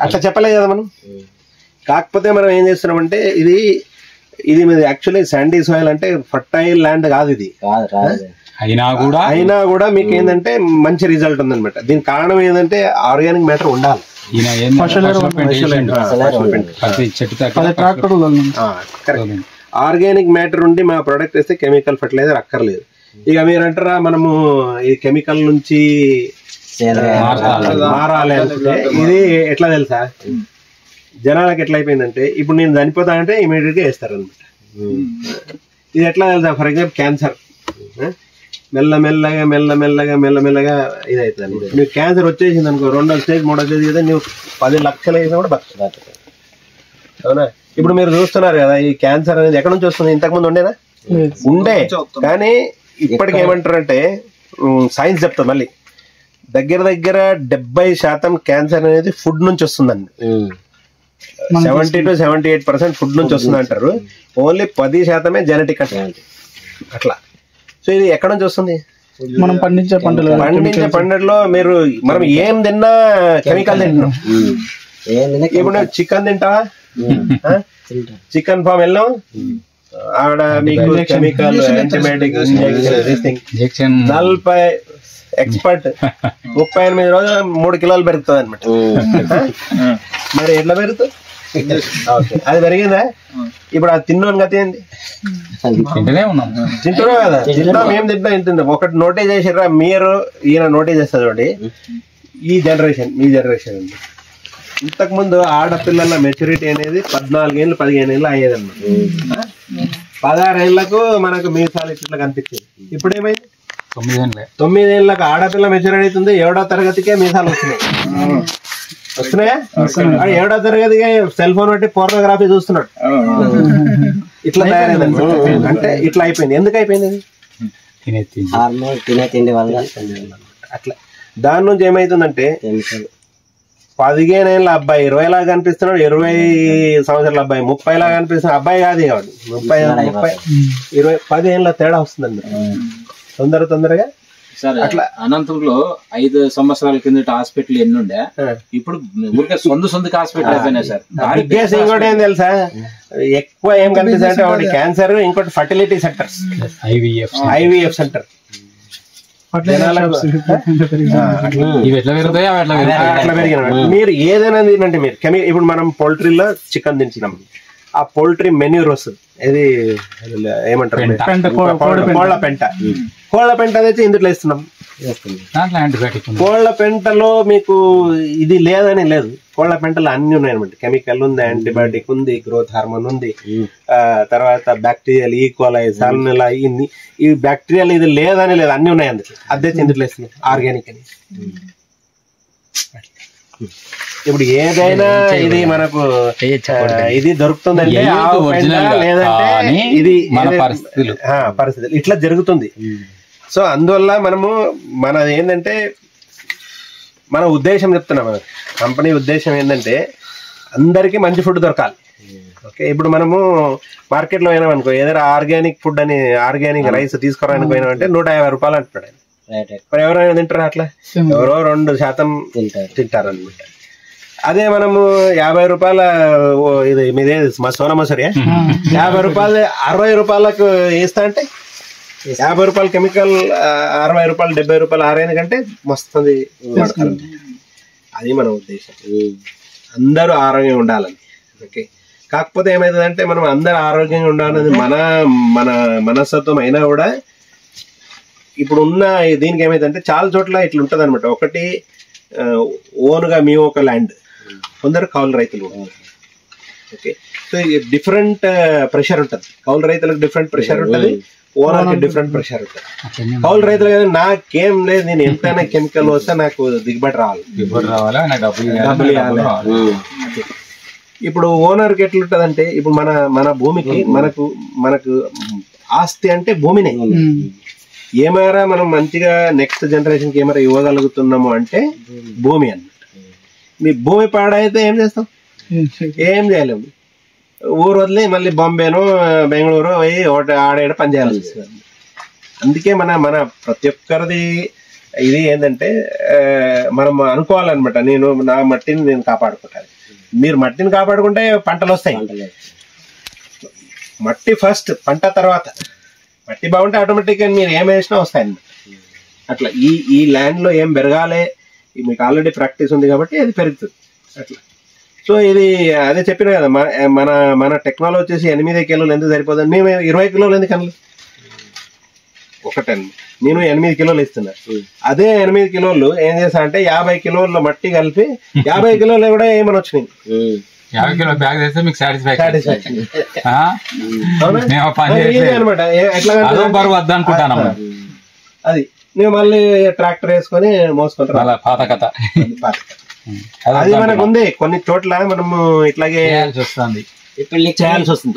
అట్లా చెప్పలేదు కదా మనం. కాకపోతే మనం ఏం చేస్తున్నామంటే ఇది మీద యాక్చువల్లీ శాండీ సాయిల్ అంటే ఫర్టైల్ ల్యాండ్ కాదు ఇది. అయినా కూడా మీకు ఏంటంటే మంచి రిజల్ట్ ఉందన్నమాట. దీనికి కారణం ఏంటంటే ఆర్గానిక్ మ్యాటర్ ఉండాలి. ఆర్గానిక్ మ్యాటర్ ఉండి మా ప్రొడక్ట్ వేస్తే కెమికల్ ఫర్టిలైజర్ అక్కర్లేదు. ఇక మీరు అంటారా మనము ఈ కెమికల్ నుంచి మారాలి అంటే, ఇది ఎట్లా తెలుసా జనాలకు ఎట్లా అయిపోయిందంటే, ఇప్పుడు నేను చనిపోతానంటే ఇమీడియట్ గా వేస్తారనమాట. ఇది ఎట్లా తెలుసా? ఫర్ ఎగ్జాంపుల్ క్యాన్సర్ మెల్లమెల్లగా ఇది అవుతుంది. నువ్వు క్యాన్సర్ వచ్చేసింది అనుకో, 2వ స్టేజ్ 3వ స్టేజ్ కదా, నువ్వు 10 లక్షలు వేసినా కూడా బతుకుతావు. అవునా? ఇప్పుడు మీరు చూస్తున్నారు కదా, ఈ క్యాన్సర్ అనేది ఎక్కడ నుంచి వస్తుంది? ఇంతకుముందు ఉండే కానీ ఇప్పటికి ఏమంటారంటే సైన్స్ చెప్తాం మళ్ళీ దగ్గర 70% క్యాన్సర్ అనేది ఫుడ్ నుంచి వస్తుందండి. 70 to 78% ఫుడ్ నుంచి వస్తుంది అంటారు. ఓన్లీ 10% జెనెటిక్ అంటే అట్లా. సో ఇది ఎక్కడ నుంచి వస్తుంది? మనం పండించే పంటలో మనం ఏం తిన్నా కెమికల్ తింటున్నాం. ఇప్పుడు చికెన్ తింటావా? చికెన్ ఫామ్ వెళ్ళాం, ఆడ మీకు కెమికల్ యాంటీబయాటిక్ ఎక్స్పర్ట్. 38 రోజులు 3 కిలోలు పెరుగుతుంది అనమాట. మరి ఎట్లా పెరుగుతుంది? అది పెరిగిందా? ఇప్పుడు అది తిన్నోని గతి ఏంది? తింటున్నాం కదా, తింటాం. ఏం తింటాం ఒకటి నోటీస్ చేసిర్రా మీరు, ఈయన నోటీస్ చేస్తారు చూడండి. ఈ జనరేషన్ మీ జనరేషన్ అండి. ఇంతకు ముందు ఆడపిల్లల మెచ్యూరిటీ అనేది 14 ఏళ్ళు 15 ఏళ్ళు అయ్యేదన్నమాట. 16 ఏళ్లకు మనకు మీసాలు ఇట్లా కనిపించేది. ఇప్పుడు ఏమైంది? 9 ఏళ్ళకు ఆడపిల్ల మెచ్యూరిటీ అవుతుంది. 7వ తరగతికే మీసాలు వస్తున్నాయా? 7వ తరగతికే సెల్ ఫోన్ బట్టి పోర్నోగ్రఫీ చూస్తున్నాడు. ఇట్లా తయారైంది అంటే ఇట్లా అయిపోయింది. ఎందుకు అయిపోయింది? తినే తిండి వల్ల అట్లా. దాని నుంచి ఏమైతుందంటే 15 ఏళ్ళ అబ్బాయి 20 లాగా కనిపిస్తున్నాడు, 20 సంవత్సరాల అబ్బాయి 30 లాగా కనిపిస్తున్నాడు. అబ్బాయి కాదు కాదు 30 20 10 ఏళ్ళ తేడా వస్తుందండి తొందరగా. అట్లా అనంతపురంలో 5 సంవత్సరాల కిందట హాస్పిటల్ ఎన్ని ఉండే, ఇప్పుడు ఊరికే సొంత హాస్పిటల్ అయిపోయినాయి సార్. ఇంకోటి ఏం తెలుసా, ఎక్కువ ఏం కనిపిస్తుంది అంటే ఒకటి క్యాన్సర్, ఇంకోటి ఫర్టిలిటీ సెంటర్స్, ఐవీఎఫ్ సెంటర్. మీరు ఏదైనా తినండి, మీరు ఇప్పుడు మనం పౌల్ట్రీలో చికెన్ తింటున్నాం, ఆ పౌల్ట్రీ మెన్యూర్ వస్తుంది. ఇది ఏమంటారు, కోళ్ల పెంట తెచ్చి ఇందులో ఇస్తున్నాం. కోళ్ల పెంటలో మీకు ఇది లేదని లేదు, కోళ్ల పెంటలో అన్ని ఉన్నాయన్నమాట. కెమికల్ ఉంది, యాంటీబయాటిక్ ఉంది, గ్రోత్ హార్మోన్ ఉంది, తర్వాత బ్యాక్టీరియల్, ఈకోలై, సాల్మోనెల్లా, ఈ బ్యాక్టీరియల్ ఇది లేదని లేదు, అన్ని ఉన్నాయి. అందుకే అదే ఇందులో ఇస్తున్నాం ఆర్గానిక్ అని. ఇప్పుడు ఏదైనా ఇది మనకు ఇది దొరుకుతుందంటే లేదంటే ఇది పరిస్థితులు ఇట్లా జరుగుతుంది. సో అందువల్ల మనము మనది ఏంటంటే మన ఉద్దేశం చెప్తున్నాం, కంపెనీ ఉద్దేశం ఏంటంటే అందరికీ మంచి ఫుడ్ దొరకాలి. ఓకే, ఇప్పుడు మనము మార్కెట్లో పోయినాం అనుకో, ఏదైనా ఆర్గానిక్ ఫుడ్ అని ఆర్గానిక్ రైస్ తీసుకురానికి పోయినామంటే 150 రూపాయలు అంటున్నాడు ఆయన. మరి ఎవరైనా తింటారా? అట్లా ఎవరో 2% తింటారు అనమాట. అదే మనము 50 రూపాయల ఇది మీదే మా సోనా మసూరి 50 రూపాయలు 60 రూపాయలకు వేస్తా అంటే 50 రూపాయలు కెమికల్, 60 రూపాయలు 70 రూపాయలు ఆర్గానిక్ అంటే మస్తుంది. అది మన ఉద్దేశం, అందరూ ఆరోగ్యంగా ఉండాలని. ఓకే, కాకపోతే ఏమైతుందంటే మనం అందరూ ఆరోగ్యంగా ఉండాలనేది మన మనస్తత్వం అయినా కూడా ఇప్పుడు ఉన్న దీనికి ఏమైందంటే చాలా చోట్ల ఇట్లా ఉంటుంది అనమాట. ఒకటి ఓన్గా మీ ఒక ల్యాండ్, కొందరు కౌలు రైతులు. ఓకే, సో డిఫరెంట్ ప్రెషర్ ఉంటుంది. కౌలు రైతులకు డిఫరెంట్ ప్రెషర్ ఉంటుంది, ఓనర్కి డిఫరెంట్ ప్రెషర్ ఉంటుంది. కౌలు రైతులు కదా నాకేం లేదు, నేను ఎంతైనా కెమికల్ వస్తే నాకు దిగుబడి రావాలి. ఇప్పుడు ఓనర్కి ఎట్లుంటదంటే, ఇప్పుడు మన భూమికి మనకు ఆస్తి అంటే భూమినే. ఏమైనా మనం మంచిగా నెక్స్ట్ జనరేషన్కి ఏమైనా ఇవ్వగలుగుతున్నాము అంటే భూమి అన్నమాట. మీ భూమి పాడైతే ఏం చేస్తాం? ఏం చేయలేము. ఊరు వదిలి మళ్ళీ బాంబేనో బెంగళూరు పోయి ఆడేడ పని చేయాల్సి వస్తుంది. అందుకే మన ప్రతి ఒక్కరిది ఇది ఏంటంటే మనం అనుకోవాలన్నమాట, నేను నా మట్టిని నేను కాపాడుకుంటాను. మీరు మట్టిని కాపాడుకుంటే పంటలు వస్తాయి. మట్టి ఫస్ట్, పంట తర్వాత. మట్టి బాగుంటే ఆటోమేటిక్గా మీరు ఏం వేసినా వస్తాయన్నమాట. అట్లా ఈ ల్యాండ్లో ఏం పెరగాలి, మీకు ఆల్రెడీ ప్రాక్టీస్ ఉంది కాబట్టి అది పెరుగుతుంది అట్లా. సో ఇది అదే చెప్పిన కదా, మన టెక్నాలజీ వచ్చేసి 8 కిలోలు ఎందుకు సరిపోతుంది? మేము 20 కిలోలు ఎందుకు అనలేదు? ఒకటండి, నేను 8 కిలోలు ఇస్తున్నా. అదే 8 కిలోలు ఏం చేస్తా అంటే 50 కిలోల మట్టి కలిపి 50 కిలోలు కూడా ఏమని వచ్చినాయి. 50 కిలో బ్యాగ్ చేస్తే మీకు సాటిస్ఫాక్షన్ అనమాట. ఎట్లా అనుకుంటాను అది నేను మళ్ళీ ట్రాక్టర్ వేసుకొని మోసుకుంటాను. పాత కథ అది మనకు ఉంది. కొన్ని చోట్ల మనము ఇట్లాగే వస్తుంది. ఇప్పుడు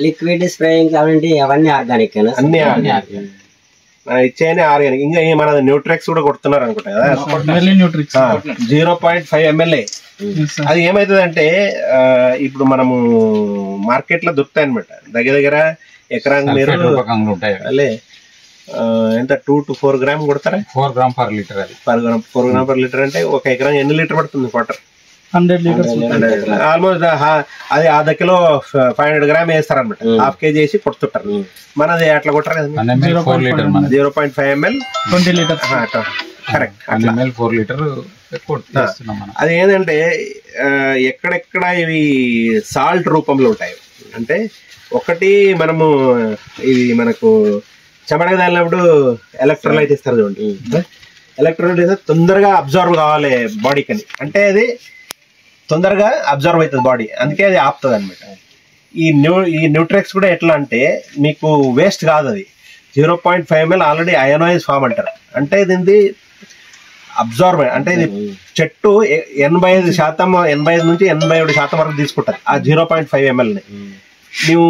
లిక్విడ్ స్ప్రేయింగ్ కావాలంటే అవన్నీ ఆర్గానిక్, అన్ని ఇచ్చేయని ఆర్గానిక్. ఇంకా మన న్యూట్రిక్స్ కూడా కొడుతున్నారు అనుకుంటా కదా, 0.5 ml. అది ఏమైతుందంటే ఇప్పుడు మనము మార్కెట్ లో దొరుకుతాయి అనమాట. దగ్గర ఎకరానికి మీరు ఎంత 2 to 4 గ్రామ్ కొడతారా? 4 గ్రామ్ పర్ లీటర్. అది 4 గ్రామ్ పర్ లీటర్ అంటే ఒక ఎకరం ఎన్ని లీటర్ పడుతుంది వాటర్? 100 లీటర్స్. ఆల్మోస్ట్ అది 1/2 కిలో 500 గ్రామ్ వేస్తారు అనమాట. ½ కేజీ వేసి కొడుతుంటారు. మనది అట్లా కొట్టారు కదా, 0.5 ml 20 litres. Correct 100 ml 4 litre చేస్తున్నాం మనం. అది ఏంటంటే ఎక్కడెక్కడ ఇవి సాల్ట్ రూపంలో ఉంటాయి అంటే ఒకటి మనము ఇది మనకు చెమటగా తగిలినప్పుడు ఎలక్ట్రోలైట్ ఇస్తారు చూడండి, ఎలక్ట్రోలైట్ ఇస్తే తొందరగా అబ్జర్వ్ కావాలి బాడీకి అని, అంటే అది తొందరగా అబ్జర్వ్ అవుతుంది బాడీ, అందుకే అది ఆపుతుంది అనమాట. ఈ న్యూట్రెక్స్ కూడా ఎట్లా అంటే మీకు వేస్ట్ కాదు, అది 0.5 ml ఆల్రెడీ అయోనైజ్ ఫామ్ అంటారు, అంటే ఇది అబ్జర్వ్ అంటే ఇది చెట్టు 85% 85 నుంచి 87% వరకు తీసుకుంటుంది ఆ 0.5 ml ని. నువ్వు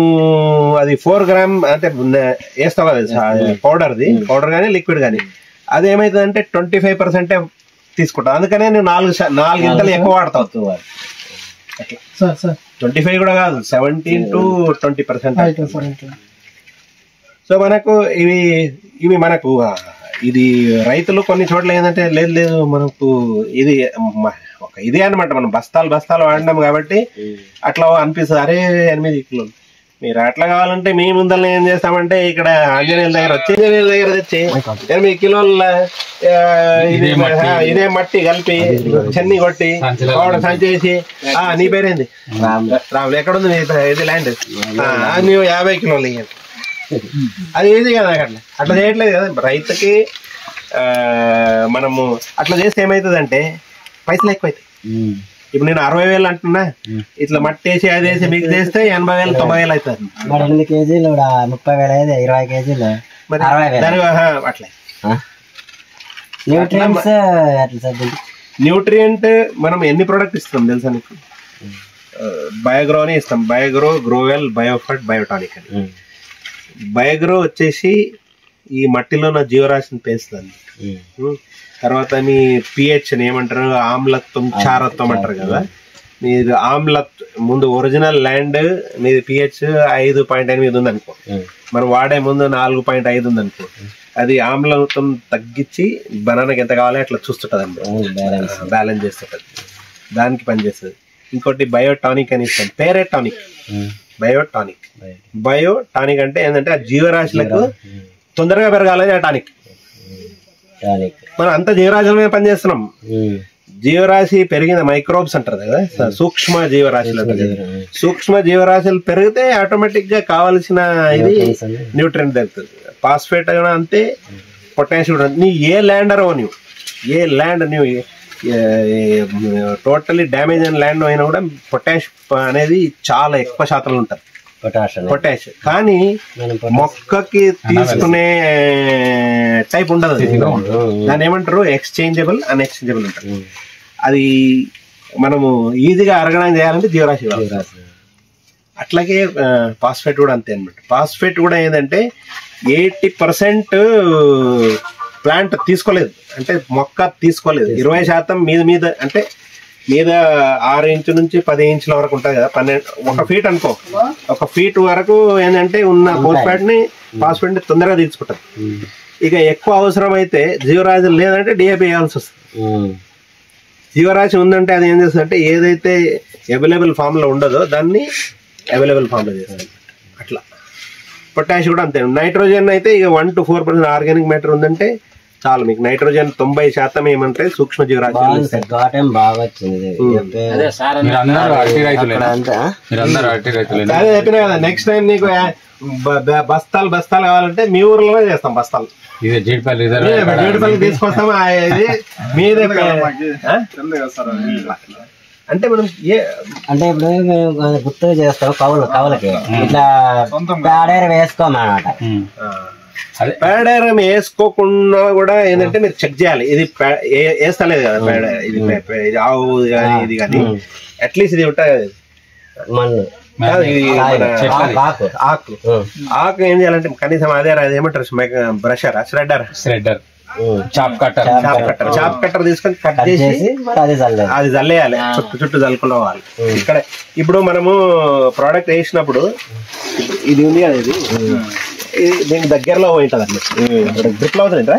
అది 4 గ్రామ్ అంటే వేస్తావు కదా పౌడర్ కానీ లిక్విడ్ కానీ, అది ఏమవుతుందంటే 25% తీసుకుంటావు, అందుకనే నువ్వు 4 ఇంతలు ఎక్కువ వాడతావు. అట్లా 25 కూడా కాదు, 17 to 20%. సో మనకు ఇవి మనకు ఇది రైతులు కొన్ని చోట్ల ఏంటంటే లేదు మనకు ఇది ఒక ఇదే అనమాట, మనం బస్తాలు వాడినాం కాబట్టి అట్లా అనిపిస్తుంది, అరే 8 కిలోలు. మీరు అట్లా కావాలంటే మీ ముందర ఏం చేస్తామంటే ఇక్కడ ఆంజనేయుల దగ్గర తెచ్చి 8 కిలోల ఇదే మట్టి కలిపి చెన్ని కొట్టి పౌడర్ సంచేసి, నీ పేరేంది రాములు, ఎక్కడుంది ఇది ల్యాండ్, నువ్వు 50 కిలోలు ఇవ్వండి. అది ఏది కదా అట్లా చేయట్లేదు కదా రైతుకి. మనము అట్లా చేస్తే ఏమవుతుంది పైసలు ఎక్కువ అవుతాయి. ఇప్పుడు నేను 60,000 అంటున్నా, ఇట్లా మట్టి వేసి అది వేసి మీకు చేస్తే 80,000 90,000 అవుతుంది. 8 కేజీలు 30,000 అయితే 20 కేజీలు అట్లా. న్యూట్రియంట్ మనం ఎన్ని ప్రోడక్ట్ ఇస్తాం తెలుసా నీకు? బయోగ్రోనే ఇస్తాం, బయోగ్రో, గ్రోవెల్, బయోఫర్ట్, బయోటానిక్ అని. బయోగ్రో వచ్చేసి ఈ మట్టిలో ఉన్న జీవరాశిని పెంచుతుంది. తర్వాత మీ పిహెచ్ అని ఏమంటారు, ఆమ్లత్వం క్షారత్వం అంటారు కదా, మీరు ముందు ఒరిజినల్ ల్యాండ్ మీది పిహెచ్ 5.8 ఉందనుకో, మనం వాడే ముందు 4.5 ఉందనుకో, అది ఆమ్లత్వం తగ్గించి బనానాకి ఎంత కావాలో అట్లా చూస్తుంటది అనమాట, బ్యాలెన్స్ చేస్తుంటది, దానికి పనిచేస్తుంది. ఇంకోటి బయోటానిక్ అని ఇస్తాం, పేరే టానిక్, బయోటానిక్ అంటే ఏంటంటే ఆ జీవరాశులకు తొందరగా పెరగాలని ఆ టానిక్. మనం అంత జీవరాశుల మీద పనిచేస్తున్నాం, జీవరాశి పెరిగిన మైక్రోబ్స్ అంటారు కదా, సూక్ష్మ జీవరాశులు అంటారు. సూక్ష్మ జీవరాశులు పెరిగితే ఆటోమేటిక్ గా కావాల్సిన ఇది న్యూట్రియంట్ దొరుకుతుంది. ఫాస్ఫేట్ కూడా అంతే, పొటాషియం కూడా. నీ ఏ ల్యాండ్ అరవో నువ్వు టోటలీ డ్యామేజ్ అయిన ల్యాండ్ అయినా కూడా పొటాష్ అనేది చాలా ఎక్కువ శాతంలో ఉంటుంది, పొటాష్. కానీ మొక్కకి తీసుకునే టైప్ ఉండదు, దాన్ని ఏమంటారు ఎక్స్చేంజబుల్, అన్ఎక్స్చేంజబుల్ అంటారు. అది మనము ఈజీగా అరగడం చేయాలంటే జీవరాశి. అట్లాగే ఫాస్ఫేట్ కూడా అంతే అనమాట. ఫాస్ఫేట్ కూడా ఏంటంటే 80% ప్లాంట్ తీసుకోలేదు, అంటే మొక్క తీసుకోలేదు. 20% మీద అంటే మీద 6 ఇంచు నుంచి 10 ఇంచుల వరకు ఉంటుంది కదా, 1 ఫీట్ అనుకో, 1 ఫీట్ వరకు ఏంటంటే ఉన్న ఫాస్ఫేట్ ని తొందరగా తీసుకుంటారు. ఇక ఎక్కువ అవసరం అయితే జీవరాశి లేదంటే డిఏపి వేయాల్సి వస్తుంది. జీవరాశి ఉందంటే అది ఏం చేస్తుంది అంటే ఏదైతే అవైలబుల్ ఫామ్ లో ఉండదో దాన్ని అవైలబుల్ ఫామ్ లో చేస్తుంది. అట్లా పొటాష్ కూడా అంతే. నైట్రోజన్ అయితే ఇక 1 to 4% ఆర్గానిక్ మ్యాటర్ ఉందంటే చాలు మీకు. నైట్రోజన్ 90% ఏమంటే సూక్ష్మ జీవరాశి. అదే చెప్పినా కదా, నెక్స్ట్ టైం నీకు బస్తాలు కావాలంటే మీ ఊర్లోనే చేస్తాం బస్తాలు. జీడిపల్లి తీసుకొస్తాం, మీదే. అంటే మనం అంటే ఇప్పుడు గుర్తుగా చేస్తాం కవులకి ఇట్లా పేడేరు వేసుకోమన్నమాట. పేడేరం వేసుకోకుండా కూడా ఏంటంటే మీరు చెక్ చేయాలి, ఇది వేస్తలేదు కదా పేడ, ఇది ఆవు కానీ ఇది కానీ అట్లీస్ట్ ఇది ఉంటుంది మన్ను, ఆకు ఏం చేయాలంటే కనీసం అదే ఏమంటారు బ్రషర్, ష్రెడ్డర్, చాప్ కట్టర్ తీసుకొని కట్ చేసి అది జల్లేయాలి, చుట్టూ చల్లుకోవాలి. ఇక్కడ ఇప్పుడు మనము ప్రోడక్ట్ వేసినప్పుడు ఇది ఉంది కదా, ఇది దీనికి దగ్గరలో పోయింటది అన్నమాట. డ్రిప్ లో వదిలేరా?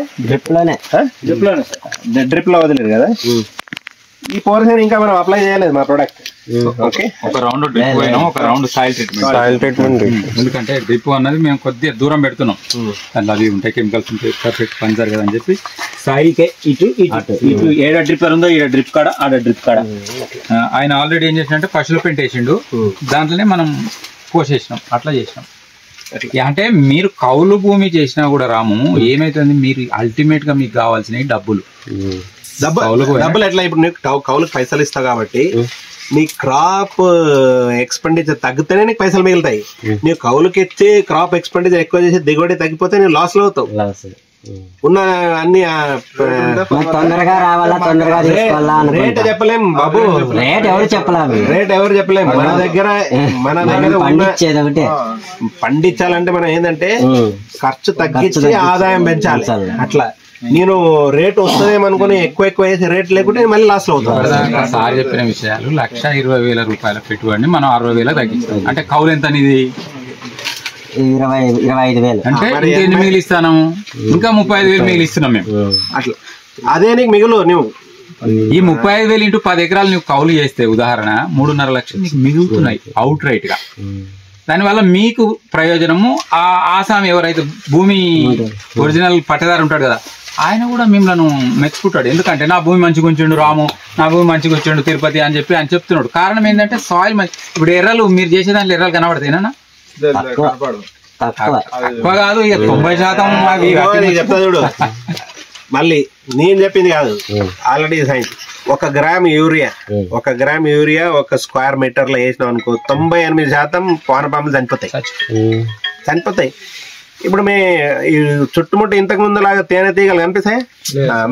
డ్రిప్ లో వదిలేదు కదా. ఈ పోర్షన్ ఇంకా మనం అప్లై చేయలేదు మా ప్రొడక్ట్. ఓకే, ఒక రౌండ్ డ్రిప్ పోయినాం, ఒక రౌండ్ సాయిల్ ట్రీట్మెంట్. ఎందుకంటే డ్రిప్ అన్నది మేము కొద్దిగా దూరం పెడుతున్నాం, దాంట్లో అవి ఉంటాయి కెమికల్స్ ఉంటాయి, పర్ఫెక్ట్ పని జరగదు అని చెప్పి సాయిల్ కే ఇటు ఏడ డ్రిప్ ఉందో ఈడ డ్రిప్ కాడ ఆడ డ్రిప్ కాడ ఆయన ఆల్రెడీ ఏం చేసినంటే పశువుల పెంట వేసిండు, దాంట్లోనే మనం పోసేసినాం, అట్లా చేసినాం. అంటే మీరు కౌలు భూమి చేసినా కూడా రాము ఏమైతుంది, మీరు అల్టిమేట్ గా మీకు కావాల్సినవి డబ్బులు ఎట్లా, ఇప్పుడు నీకు కౌలుకి పైసలు ఇస్తావు కాబట్టి నీ క్రాప్ ఎక్స్పెండిచర్ తగ్గితేనే నీకు పైసలు మిగులుతాయి. నీకు కౌలుకి ఇచ్చి క్రాప్ ఎక్స్పెండిచర్ ఎక్కువ చేసి దిగుబడి తగ్గిపోతే నేను లాస్ లో అవుతావు. ఉన్న అన్ని తొందరగా రావాలా, తొందరగా రేట్ చెప్పలేం బాబు, రేట్ ఎవరు చెప్పలేము. మన దగ్గర పండించేది ఒకటే. పండించాలంటే మనం ఏంటంటే ఖర్చు తగ్గించి ఆదాయం పెంచాలి. అట్లా నేను రేట్ వస్తుందేమనుకుని ఎక్కువ వేసి రేట్ లేకుంటే మళ్ళీ లాస్ లో అవుతాను. సార్ చెప్పిన విషయాలు 1,20,000 రూపాయల పెట్టుబడి మనం 60,000 తగ్గించాం. అంటే కౌలు ఎంత అనేది 25,000 అంటే ఇంకెన్ని మిగిలిస్తాను, ఇంకా 35,000 మిగిలిస్తున్నాం మేము. అట్లా అదే నీకు మిగులు. నువ్వు ఈ 35,000 ఇంటూ 10 ఎకరాలు నువ్వు కౌలు చేస్తే ఉదాహరణ 3.5 లక్షలు నీకు మిగులుతున్నాయి అవుట్ రైట్ గా. దానివల్ల మీకు ప్రయోజనము. ఆ ఆసామి ఎవరైతే భూమి ఒరిజినల్ పట్టదారు ఉంటాడు కదా, ఆయన కూడా మిమ్మల్ని మెచ్చుకుంటాడు. ఎందుకంటే నా భూమి మంచిగా ఉంచిండు రాము, నా భూమి మంచిగా ఉంచిండు తిరుపతి అని చెప్పి ఆయన చెప్తున్నాడు. కారణం ఏంటంటే సాయిల్ ఇప్పుడు ఎర్రలు మీరు చేసే దాంట్లో ఎర్రలు కనబడతాయినా తక్కువ కాదు, ఇక 90% చెప్తా చూడు. మళ్ళీ నేను చెప్పింది కాదు, already science. 1 gram urea 1 square metre లో వేసినాం అనుకో 98% వానపాములు చనిపోతాయి. ఇప్పుడు మీ చుట్టుముట్టు ఇంతకు ముందు లాగా తేనె తీగలు కనిపిస్తాయి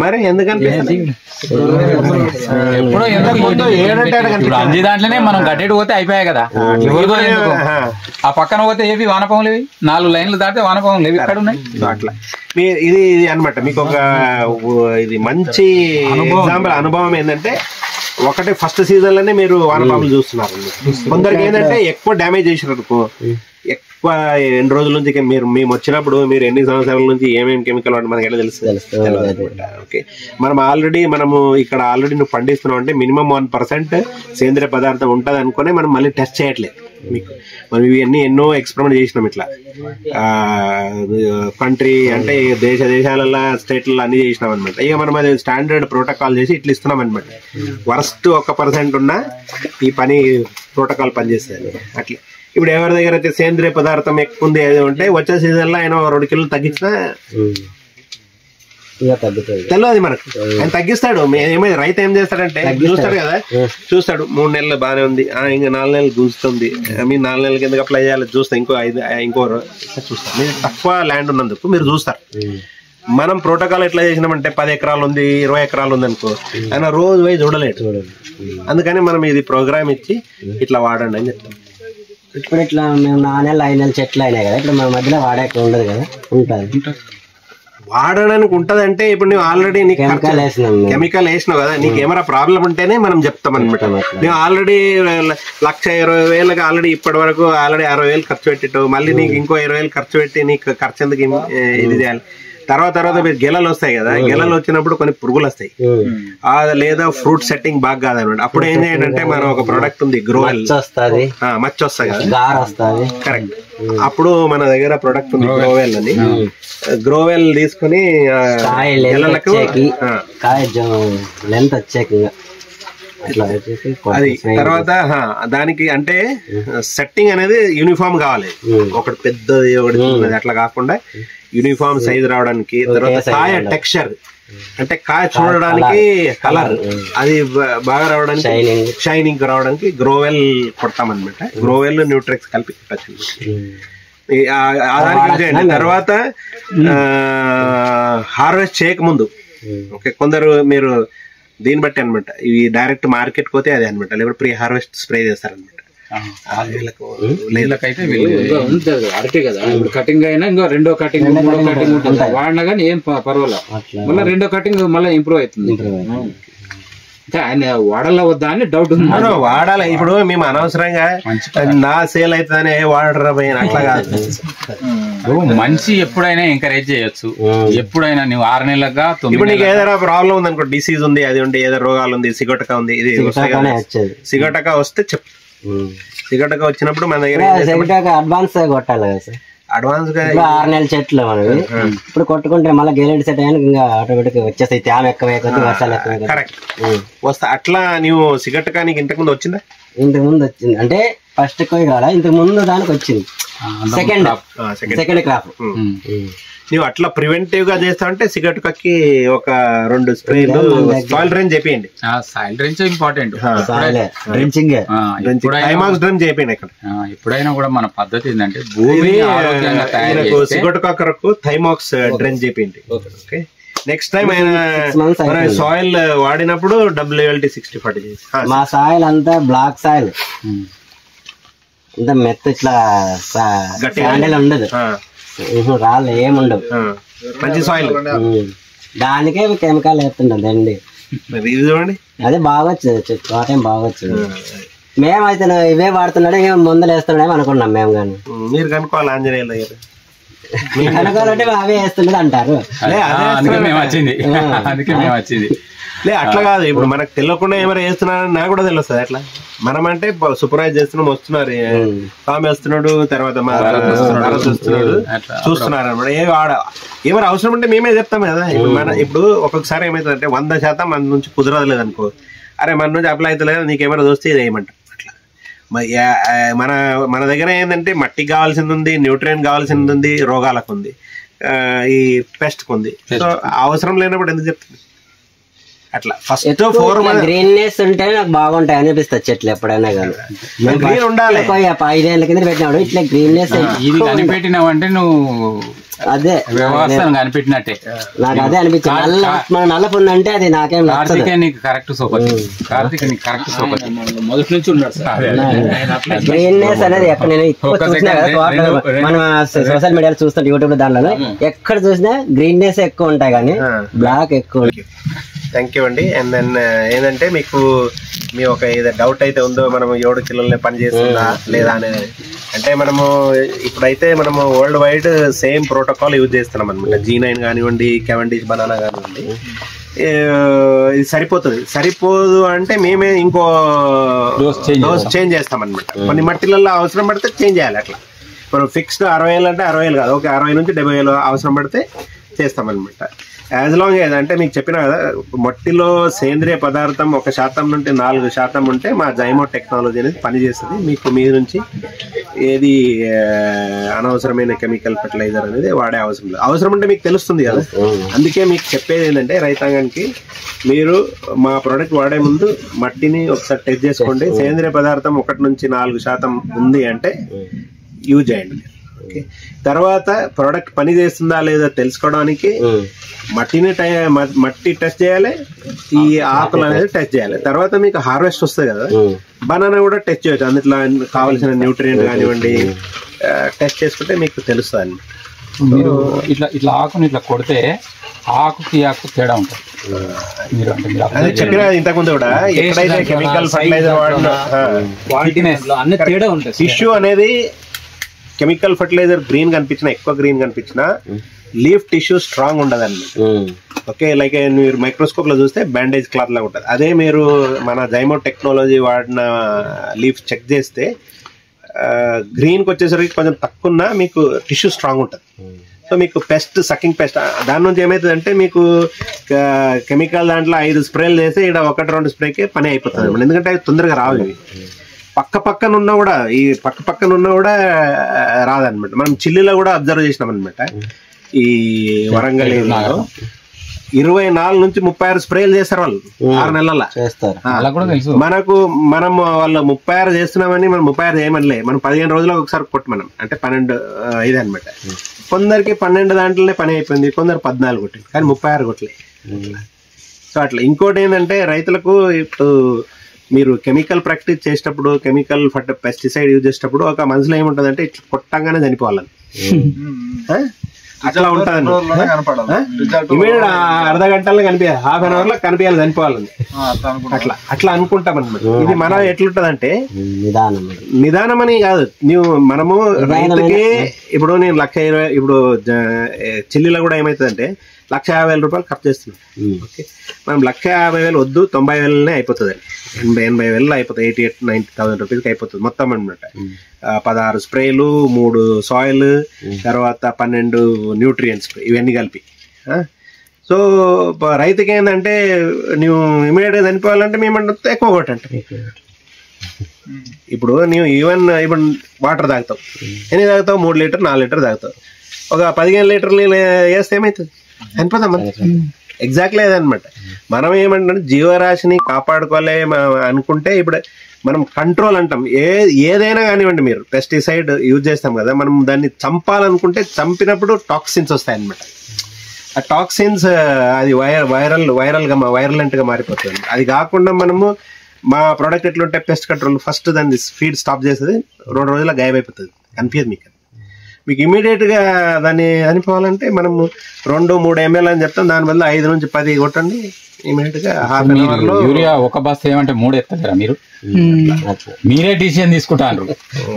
మరి ఎందుకంటే అంజి దాంట్లోనే మనం గడ్డెడు పోతే అయిపోయాయి కదా. ఆ పక్కన పోతే ఏవి వానపాములు, 4 లైన్లు దాటితే వానపాములు ఏవి ఇక్కడ ఉన్నాయి. అట్లా ఇది అన్నమాట. మీకు ఒక ఇది మంచి ఎగ్జాంపుల్ అనుభవం ఏంటంటే, ఒకటి ఫస్ట్ సీజన్ లోనే మీరు వానపాములు చూస్తున్నారు. కొందరికి ఏంటంటే ఎక్కువ డ్యామేజ్ చేసినారు. ఎక్కువ ఎన్ని రోజుల నుంచి మేము వచ్చినప్పుడు మీరు ఎన్ని సంవత్సరాల నుంచి ఏమేమి కెమికల్ వాడి మనకి ఎలా తెలుస్తుంది. ఓకే, మనము ఇక్కడ ఆల్రెడీ నువ్వు పండిస్తున్నావు అంటే మినిమం 1% సేంద్రియ పదార్థం ఉంటుంది అనుకునే మనం మళ్ళీ టెస్ట్ చేయట్లేదు. మీకు మనం ఇవన్నీ ఎన్నో ఎక్స్పెరిమెంట్ చేసినాం ఇట్లా కంట్రీ అంటే దేశాలలో స్టేట్లలో అన్ని చేసినాం అనమాట. ఇక మనం అది స్టాండర్డ్ ప్రోటోకాల్ చేసి ఇట్లా ఇస్తున్నాం అనమాట. వరస్ట్ 1% ఉన్నా ఈ పని ప్రోటోకాల్ పనిచేస్తుంది అట్లా. ఇప్పుడు ఎవరి దగ్గర అయితే సేంద్రియ పదార్థం ఎక్కువ ఉంది ఏదో ఉంటే వచ్చే సీజన్ లో ఆయన 2 కిలోలు తగ్గించినా తెలియదు మనకు. ఆయన తగ్గిస్తాడు. ఏమైంది రైతు ఏం చేస్తాడంటే చూస్తాడు కదా, చూస్తాడు 3 నెలలు బాగానే ఉంది, ఇంకా 4 నెలలు గుంజుతుంది, మీరు 4 నెలలకి ఎందుకు అప్లై చేయాలి చూస్తా, ఇంకో చూస్తారు. మీరు తక్కువ ల్యాండ్ ఉన్నందుకు మీరు చూస్తారు. మనం ప్రోటోకాల్ ఎట్లా చేసినామంటే 10 ఎకరాలు ఉంది 20 ఎకరాలు ఉంది అనుకో, ఆయన రోజు పోయి చూడలేడు. అందుకని మనం ఇది ప్రోగ్రామ్ ఇచ్చి ఇట్లా వాడండి అని చెప్తాం. ఇప్పుడు ఇట్లా మేము 4 నెలలు 5 నెలలు చెట్లు అయినాయి కదా, ఇట్లా మన మధ్యలో వాడాక ఉండదు కదా, ఉంటుంది వాడడానికి ఉంటది. అంటే ఇప్పుడు నువ్వు ఆల్రెడీ నీకు కెమికల్ వేసినావు కదా, నీకు ఏమైనా ప్రాబ్లం ఉంటేనే మనం చెప్తాం అనమాట. నువ్వు ఆల్రెడీ 1,20,000 ఆల్రెడీ ఇప్పటి వరకు ఆల్రెడీ 60,000 ఖర్చు పెట్టిట్టు, మళ్ళీ నీకు ఇంకో 20,000 ఖర్చు పెట్టి నీకు ఖర్చు ఎందుకు ఇది చేయాలి. తర్వాత మీరు గెలలు వస్తాయి కదా, గెలలు వచ్చినప్పుడు కొన్ని పురుగులు వస్తాయి, లేదా ఫ్రూట్ సెట్టింగ్ బాగా కాదనమాట. అప్పుడు ఏం చేయాలంటే మనం ఒక ప్రోడక్ట్ ఉంది గ్రోవెల్, మచ్చ వస్తాయి కదా, కరెక్ట్. అప్పుడు మన దగ్గర ప్రోడక్ట్ ఉంది గ్రోవెల్ అని. గ్రోవెల్ తీసుకుని గెలలకు అది తర్వాత దానికి అంటే సెట్టింగ్ అనేది యూనిఫామ్ కావాలి. ఒకటి పెద్దది ఒకటి చిన్నది అట్లా కాకుండా యూనిఫామ్ సైజ్ రావడానికి, తర్వాత కాయ టెక్స్చర్ అంటే కాయ చూడడానికి కలర్ అది బాగా రావడానికి, షైనింగ్ రావడానికి గ్రోవెల్ కొడతామన్నమాట. గ్రోవెల్ న్యూట్రిక్స్ కలిపి తర్వాత హార్వెస్ట్ చేయక ముందు ఓకే, కొందరు మీరు దీన్ని బట్టి అనమాట, ఇవి డైరెక్ట్ మార్కెట్ పోతే అదే అనమాట, లేకపోతే ప్రీ హార్వెస్ట్ స్ప్రే చేస్తారనమాట. అరటి కదా, ఇప్పుడు కటింగ్ అయినా ఇంకో 2వ కటింగ్ 3వ కటింగ్ ఉంటుంది, వాడినా కానీ ఏం పర్వాలేదు. మళ్ళీ 2వ కటింగ్ మళ్ళీ ఇంప్రూవ్ అవుతుంది. అంటే ఆయన వాడాలా వద్దా అని డౌట్ ఉంది. వాడాలి. ఇప్పుడు మేము అనవసరంగా నా సేల్ అవుతుందని వాడరా పోయిన అట్లా కాదు. మంచి ఎప్పుడైనా ఎంకరేజ్ చేయొచ్చు, ఎప్పుడైనా నువ్వు 6 నెలలుగా ఇప్పుడు నీకు ఏదైనా ప్రాబ్లం ఉంది అనుకో, డిసీజ్ ఉంది, అది ఉంది, ఏదో రోగాలు ఉంది, సిగటక ఉంది, ఇది సిగటక వస్తే చెప్పు. సిగటక వచ్చినప్పుడు మన దగ్గర అడ్వాన్స్ కొట్టాలి కదా సార్, అడ్వాన్స్ గా 6 నెలల చెట్లు మనవి ఇప్పుడు కొట్టుకుంటే మళ్ళీ గెలెడ్ సెట్ అయ్యాక ఇంకా ఆటోమేటిక్ వచ్చేస్తాయి. తేమ ఎక్కువ వర్షాలు ఎక్కువ. కరెక్ట్ వస్తా. అట్లా నీవు సిగటక నీకు ఇంతకు ముందు వచ్చిందా? ఇంతకు ముందు వచ్చింది అంటే ఫస్ట్ కోయి కాదా, ఇంతకు ముందు దానికి వచ్చింది సెకండ్ క్రాప్. నువ్వు అట్లా ప్రివెంటివ్ గా చేస్తా అంటే సిగటకకి ఒక 2 స్ప్రేలు సాయిల్ డ్రైన్ చేయండి. సాయిల్ డ్రైన్ ఇంపార్టెంట్, థైమాక్స్ డ్రైన్ చేయండి. ఇక్కడ ఎప్పుడైనా కూడా మన పద్ధతి ఏంటంటే భూమి సిగటకు థైమాక్స్ డ్రైన్ చేయండి. ఓకే, నెక్స్ట్ టైం ఆయన సాయిల్ వాడినప్పుడు WLT 60-40 చేసి. మా సాయిల్ అంతా బ్లాక్ సాయిల్, అంతా మెత్త ఇట్లా శాండల్ ఉండదు, రాళ్ళు ఏముండవు, మంచి సాయిల్. దానికే కెమికల్ వేస్తుండదండి. ఇది చూడండి, అదే బాగా వచ్చింది, తోటేం బాగా వచ్చింది. మేమైతే ఇవే వాడుతున్నాడే ముందలు వేస్తున్నాడేమో అనుకున్నాం మేము. కానీ మీరు కనుక్కోవాలి ఆంజనేయులు దగ్గర, కనుక్కోవాలంటే అవే వేస్తున్నది అంటారు. అందుకే మేము వచ్చింది. లే అట్లా కాదు, ఇప్పుడు మనకు తెలియకుండా ఏమైనా వేస్తున్నారని నాకు కూడా తెలుస్తుంది. అట్లా మనం అంటే సూపర్వైజ్ చేస్తున్నాం, వస్తున్నారు, స్వామి వస్తున్నాడు, తర్వాత వస్తున్నాడు, చూస్తున్నారు అనమాట. ఏమైనా అవసరం ఉంటే మేమే చెప్తాం కదా. ఇప్పుడు ఒక్కొక్కసారి ఏమైతుంది అంటే 100% మన నుంచి కుదరలేదు అనుకో, అరే మన నుంచి అప్లై అవుతలేదు, నీకేమైనా చూస్తే ఇది వేయమంటాం. అట్లా మన దగ్గర ఏంటంటే మట్టికి కావాల్సింది ఉంది, న్యూట్రియన్ కావాల్సింది ఉంది, రోగాలకు ఉంది, ఈ పెస్ట్కి ఉంది. సో అవసరం లేనప్పుడు ఎందుకు చెప్తుంది అట్లా. ఫస్ట్ గ్రీన్నెస్ ఉంటే నాకు బాగుంటాయి అనిపిస్తుంది చెట్లు ఎప్పుడైనా కానీ. గ్రీన్ ఉండాలి. 5 ఏళ్ళ కింద పెట్టినాడు ఇట్లా గ్రీన్నెస్ ఇది కనిపెట్టినావంటే నువ్వు అదే వ్యవస్థను కనిపెట్టినట్టే. నాకు అదే అనిపించింది. నల్లపు ఉందంటే అది నాకేం నీకు కరెక్ట్ సూపర్, కార్తీక్ నీకు కరెక్ట్ సూపర్, మొదటి నుంచి ఉన్నాడు. గ్రీన్నెస్ అనేది ఎక్కడ నేను చూసినా కదా, మనం సోషల్ మీడియాలో చూస్తుంటే యూట్యూబ్ లో, దాంట్లో ఎక్కడ చూసినా గ్రీన్నెస్ ఎక్కువ ఉంటాయి కానీ బ్లాక్ ఎక్కువ. థ్యాంక్ యూ అండి. అండ్ దెన్ ఏంటంటే మీకు మీ ఒక ఏదో డౌట్ అయితే ఉందో, మనము 7 కిలోలనే పని చేస్తుందా లేదా అనేది. అంటే మనము ఇప్పుడైతే మనము world wide same protocol use చేస్తున్నాం అనమాట. G9 కానివ్వండి, Cavendish బనానా కానివ్వండి, ఇది సరిపోదు అంటే మేమే ఇంకో డోస్ చేంజ్ చేస్తాం అనమాట. కొన్ని మట్టిలలో అవసరం పడితే చేంజ్ చేయాలి. అట్లా మనం ఫిక్స్డ్ 60,000 అంటే 60,000 కాదు, ఓకే 60 నుంచి 70,000 అవసరం పడితే చేస్తామన్నమాట. యాజ్ లాంగ్ ఏజ్ అంటే మీకు చెప్పినా కదా, మట్టిలో సేంద్రియ పదార్థం 1% నుండి 4% ఉంటే మా జైమో టెక్నాలజీ అనేది పనిచేస్తుంది. మీకు మీ నుంచి ఏది అనవసరమైన కెమికల్ ఫర్టిలైజర్ అనేది వాడే అవసరం లేదు. అవసరం ఉంటే మీకు తెలుస్తుంది కదా. అందుకే మీకు చెప్పేది ఏంటంటే రైతాంగానికి, మీరు మా ప్రోడక్ట్ వాడే ముందు మట్టిని ఒకసారి టెస్ట్ చేసుకోండి. సేంద్రియ పదార్థం 1 నుంచి 4% ఉంది అంటే యూజ్ చేయండి. ఓకే, తర్వాత ప్రోడక్ట్ పని చేస్తుందా లేదా తెలుసుకోవడానికి మట్టి టెస్ట్ చేయాలి, ఈ ఆకులు అనేది టెస్ట్ చేయాలి. తర్వాత మీకు హార్వెస్ట్ వస్తుంది కదా, బనానా కూడా టెస్ట్ చేయొచ్చు. అందులో కావాల్సిన న్యూట్రియంట్ కానివ్వండి టెస్ట్ చేసుకుంటే మీకు తెలుస్తుంది. మీరు ఇట్లా ఆకుని ఇట్లా కొడితే ఆకుకి ఆకు తేడా ఉంటుంది. అదే చెప్పిన ఇంతకుముందు కూడా, ఎక్కడైతే కెమికల్ ఫర్టిలైజర్ వాడినా టిష్యూ అనేది కెమికల్ ఫర్టిలైజర్ గ్రీన్ కనిపించినా, ఎక్కువ గ్రీన్ కనిపించినా లీఫ్ టిష్యూ స్ట్రాంగ్ ఉండదండి. ఓకే, లైక్ మీరు మైక్రోస్కోప్ లో చూస్తే బ్యాండేజ్ క్లాత్ లాగా ఉంటుంది. అదే మీరు మన జైమో టెక్నాలజీ వాడిన లీఫ్ చెక్ చేస్తే గ్రీన్కి వచ్చేసరికి కొంచెం తక్కువ ఉన్నా మీకు టిష్యూ స్ట్రాంగ్ ఉంటుంది. సో మీకు పెస్ట్ సకింగ్ పెస్ట్ దాని నుంచి ఏమవుతుంది అంటే, మీకు కెమికల్ దాంట్లో 5 స్ప్రేలు చేస్తే ఇక్కడ 1-2 స్ప్రేకే పని అయిపోతుంది. ఎందుకంటే అవి తొందరగా రావు. ఇవి పక్కన ఉన్నా కూడా, ఈ పక్కన ఉన్నా కూడా రాదనమాట. మనం చిల్లీలో కూడా అబ్జర్వ్ చేసినాం అనమాట. ఈ వరంగల్ 24 నుంచి 36 స్ప్రేలు చేస్తారు వాళ్ళు 6 నెలల. మనం వాళ్ళు 36 చేస్తున్నామని మనం 36 చేయమనిలే, మనం 15 రోజులకు ఒకసారి కొట్టి మనం అంటే 12 ఇది అనమాట. కొందరికి 12 దాంట్లోనే పని అయిపోయింది, కొందరు 14 కొట్టింది, కానీ 36 కొట్టలే. సో అట్లా. ఇంకోటి ఏంటంటే రైతులకు, ఇప్పుడు మీరు కెమికల్ ప్రాక్టీస్ చేసేటప్పుడు, కెమికల్ పెస్టిసైడ్ యూజ్ చేసేటప్పుడు ఒక మనసులో ఏముంటుంది అంటే, ఇట్లా కొట్టంగానే చనిపోవాలని. అట్లా ఉంటుంది. కనపడాలి ఇమీడియట్ అర్ధ గంటల్లో కనిపించాలి, హాఫ్ అన్ అవర్ లో కనిపించాలి చనిపోవాలని. అట్లా అనుకుంటాం అనమాట. ఇది మనం ఎట్లుంటదంటే నిదానం అని కాదు, మనము రైతుకి ఇప్పుడు నేను 1,20,000 ఇప్పుడు చిల్లీలో కూడా ఏమవుతుందంటే 1,50,000 రూపాయలు ఖర్చు చేస్తున్నాం. ఓకే, మనం 1,50,000 వద్దు 90,000 అయిపోతుంది, 80,000 అయిపోతుంది, 88,000-90,000 రూపీస్కి అయిపోతుంది మొత్తం అనమాట. 16 స్ప్రేలు, 3 సాయిల్, తర్వాత 12 న్యూట్రియంట్స్, ఇవన్నీ కలిపి. సో రైతుకి ఏంటంటే నువ్వు ఇమీడియట్గా చనిపోవాలంటే మేము ఎక్కువ కొట్టండి. ఇప్పుడు నువ్వు ఈవెన్ ఇప్పుడు వాటర్ తాగుతావు, ఎన్ని తాగుతావు? 3 లీటర్ 4 లీటర్ తాగుతావు. ఒక 15 లీటర్లు వేస్తే ఏమవుతుంది? చనిపోతాం. ఎగ్జాక్ట్లీ అదనమాట. మనం ఏమంటే జీవరాశిని కాపాడుకోలే అనుకుంటే ఇప్పుడు మనం కంట్రోల్ అంటాం. ఏదైనా కానివ్వండి, మీరు పెస్టిసైడ్ యూజ్ చేస్తాం కదా, మనం దాన్ని చంపాలనుకుంటే చంపినప్పుడు టాక్సిన్స్ వస్తాయి అనమాట. ఆ టాక్సిన్స్ అది వైరలెంట్గా మారిపోతుంది. అది కాకుండా మనము మా ప్రోడక్ట్ ఎట్లుంటే పెస్ట్ కంట్రోల్ ఫస్ట్ దాన్ని ఫీడ్ స్టాప్ చేస్తుంది, 2 రోజుల్లో గాయమైపోతుంది, కనిపించదు మీకు ఇమీడియట్ గా దాన్ని చనిపోవాలంటే మనము 2-3 ml అని చెప్తాం, దాని వల్ల 5 నుంచి 10 కొట్టండి ఇమీడియట్ గా హాఫ్ అన్ అవర్ లో. యూరియా ఒక బస్తా ఏమంటే 3 ఎత్తారా మీరు? మీరే డిసిజన్ తీసుకుంటారు,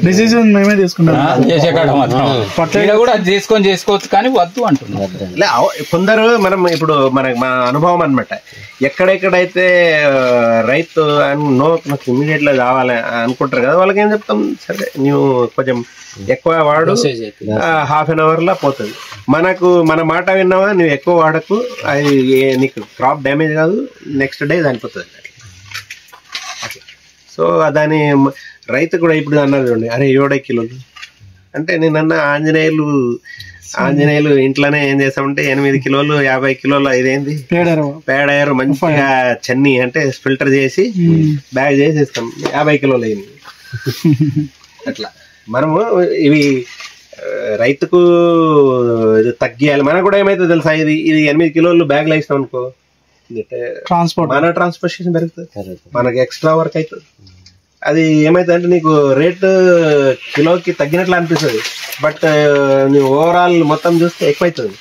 డిసిజన్ మేమే తీసుకుంటాం. చేసే కాడ మాత్రం కూడా చేసుకోవచ్చు కానీ వద్దు అంటున్నారు కొందరు. మనం ఇప్పుడు మా అనుభవం అనమాట, ఎక్కడెక్కడైతే రైతు నాకు ఇమీడియట్ గా కావాలి అనుకుంటారు కదా, వాళ్ళకి ఏం చెప్తాం, సరే నువ్వు కొంచెం ఎక్కువ వాడు, హాఫ్ అన్ అవర్ లో పోతుంది. మన మాట విన్నావా, నువ్వు ఎక్కువ వాడకు, అది నీకు క్రాప్ డ్యామేజ్ కాదు, నెక్స్ట్ డే చనిపోతుంది. సో దాని రైతు కూడా ఇప్పుడు అన్నారు చూడండి, అరే 7 కిలోలు అంటే నేనన్నా ఆంజనేయులు ఇంట్లోనే ఏం చేస్తామంటే 8 కిలోలు 50 కిలోలు ఇదేంది పేడేరు మంచిగా చన్ని అంటే ఫిల్టర్ చేసి బ్యాగ్ చేసి ఇస్తాం, 50 కిలోలు అయింది. అట్లా మనము ఇవి రైతుకు తగ్గియాలి. మనకు కూడా ఏమైతుంది తెలుసా, ఇది 8 కిలోలు బ్యాగ్ లో ఇస్తాం అనుకో, మన ట్రాన్స్పోర్టేషన్ పెరుగుతుంది, మనకి ఎక్స్ట్రా వర్క్ అవుతుంది. అది ఏమైతుంది అంటే నీకు రేట్ కిలోకి తగ్గినట్లు అనిపిస్తుంది, బట్ నువ్వు ఓవరాల్ మొత్తం చూస్తే ఎక్కువ అవుతుంది.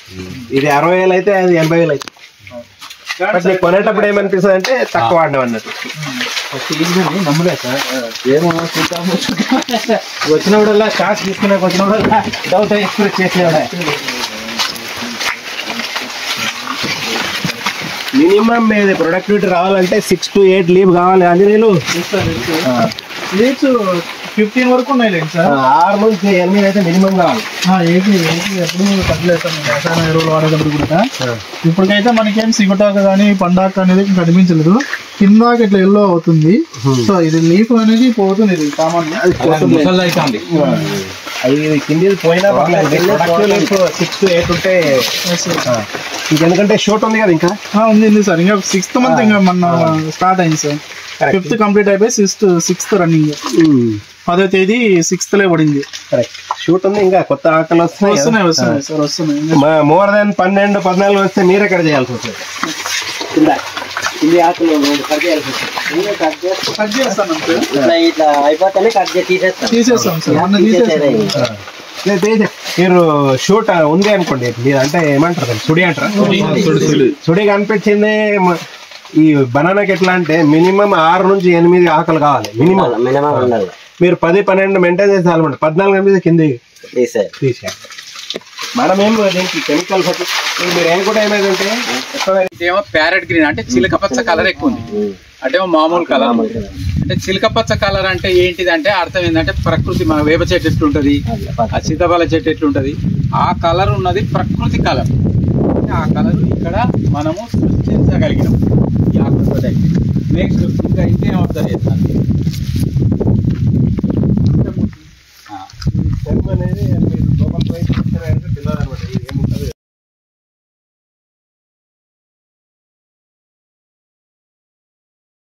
ఇది 60,000 అయితే అది 80,000 అవుతుంది. బట్ నీకు కొనేటప్పుడు ఏమనిపిస్తుంది అంటే తక్కువ వాడినాం అన్నట్టు. నమ్మలే సార్, ఏమో వచ్చినప్పుడల్లా స్టాక్ తీసుకునే వచ్చినప్పుడల్లా డౌట్ ఎక్స్ప్రెస్ చేసేవాడే. మినిమం మీది ప్రొడక్టివిటీ రావాలంటే 6 to 8 లీవ్ కావాలి. ఆంజనేయులు లీవ్స్ 15 వరకు ఉన్నాయి సార్, 6 నుంచి 8 అయితే మినిమం కావాలి. ఎప్పుడు తగ్గలేస్తాం రసాయన ఎరువులు వాడేటప్పుడు కూడా. ఇప్పటికైతే మనకేం సిగుటాక కానీ పండాక అనేది కనిపించలేదు, కింద ఇట్లా ఎల్లో అవుతుంది. సో ఇది లీఫ్ అనేది పోతుంది, ఇది సామాన్య అది కింది పోయినా 6 to 8 ఉంటే ఎందుకంటే షూట్ ఉంది కదా, ఇంకా ఉంది సార్. ఇంకా 6th మంత్ ఇంకా మన స్టార్ట్ అయింది సార్, 5th కంప్లీట్ అయిపోయి 6th రన్నింగ్, 10వ తేదీ 6th పడింది. కరెక్ట్, షూట్ ఉంది, ఇంకా కొత్త ఆకలి వస్తున్నాయి సార్, వస్తున్నాయి. మోర్ దాన్ 12-14 వస్తే మీరే కట్ చేయాల్సి వస్తుంది. కట్ చేస్తాను ఇట్లా అయిపోతానే కట్ తీసేస్తాం సార్. మీరు షూట్ ఉంది అనుకోండి, మీరు అంటే ఏమంటారు సుడి అంటారా, సుడి కనిపించింది. ఈ బనానాకి ఎట్లా అంటే మినిమం 6 నుంచి 8 ఆకలి కావాలి మినిమం. మీరు 10-12 మెయింటైన్ చేసి చాలమండి, 14 కనిపిస్తే కింద తీసేయాలి. మనమేం దీనికి కెమికల్ మీరు ఏం కూడా ఏమైందంటే ఇదేమో ప్యారెట్ గ్రీన్ అంటే చిలక పచ్చ కలర్ ఎక్కువ ఉంది, అటేమో మామూలు కలర్. అంటే చిలక పచ్చ కలర్ అంటే ఏంటిది అంటే అర్థం ఏంటంటే ప్రకృతి, మన వేప చెట్టు ఎట్లుంటది, ఆ సీతాఫల చెట్టు ఎట్లుంటది, ఆ కలర్ ఉన్నది ప్రకృతి కలర్. ఆ కలర్ ఇక్కడ మనము సృష్టించగలిగినాం ఈ ఆకుతో. నెక్స్ట్ ఇంకా ఇంకేం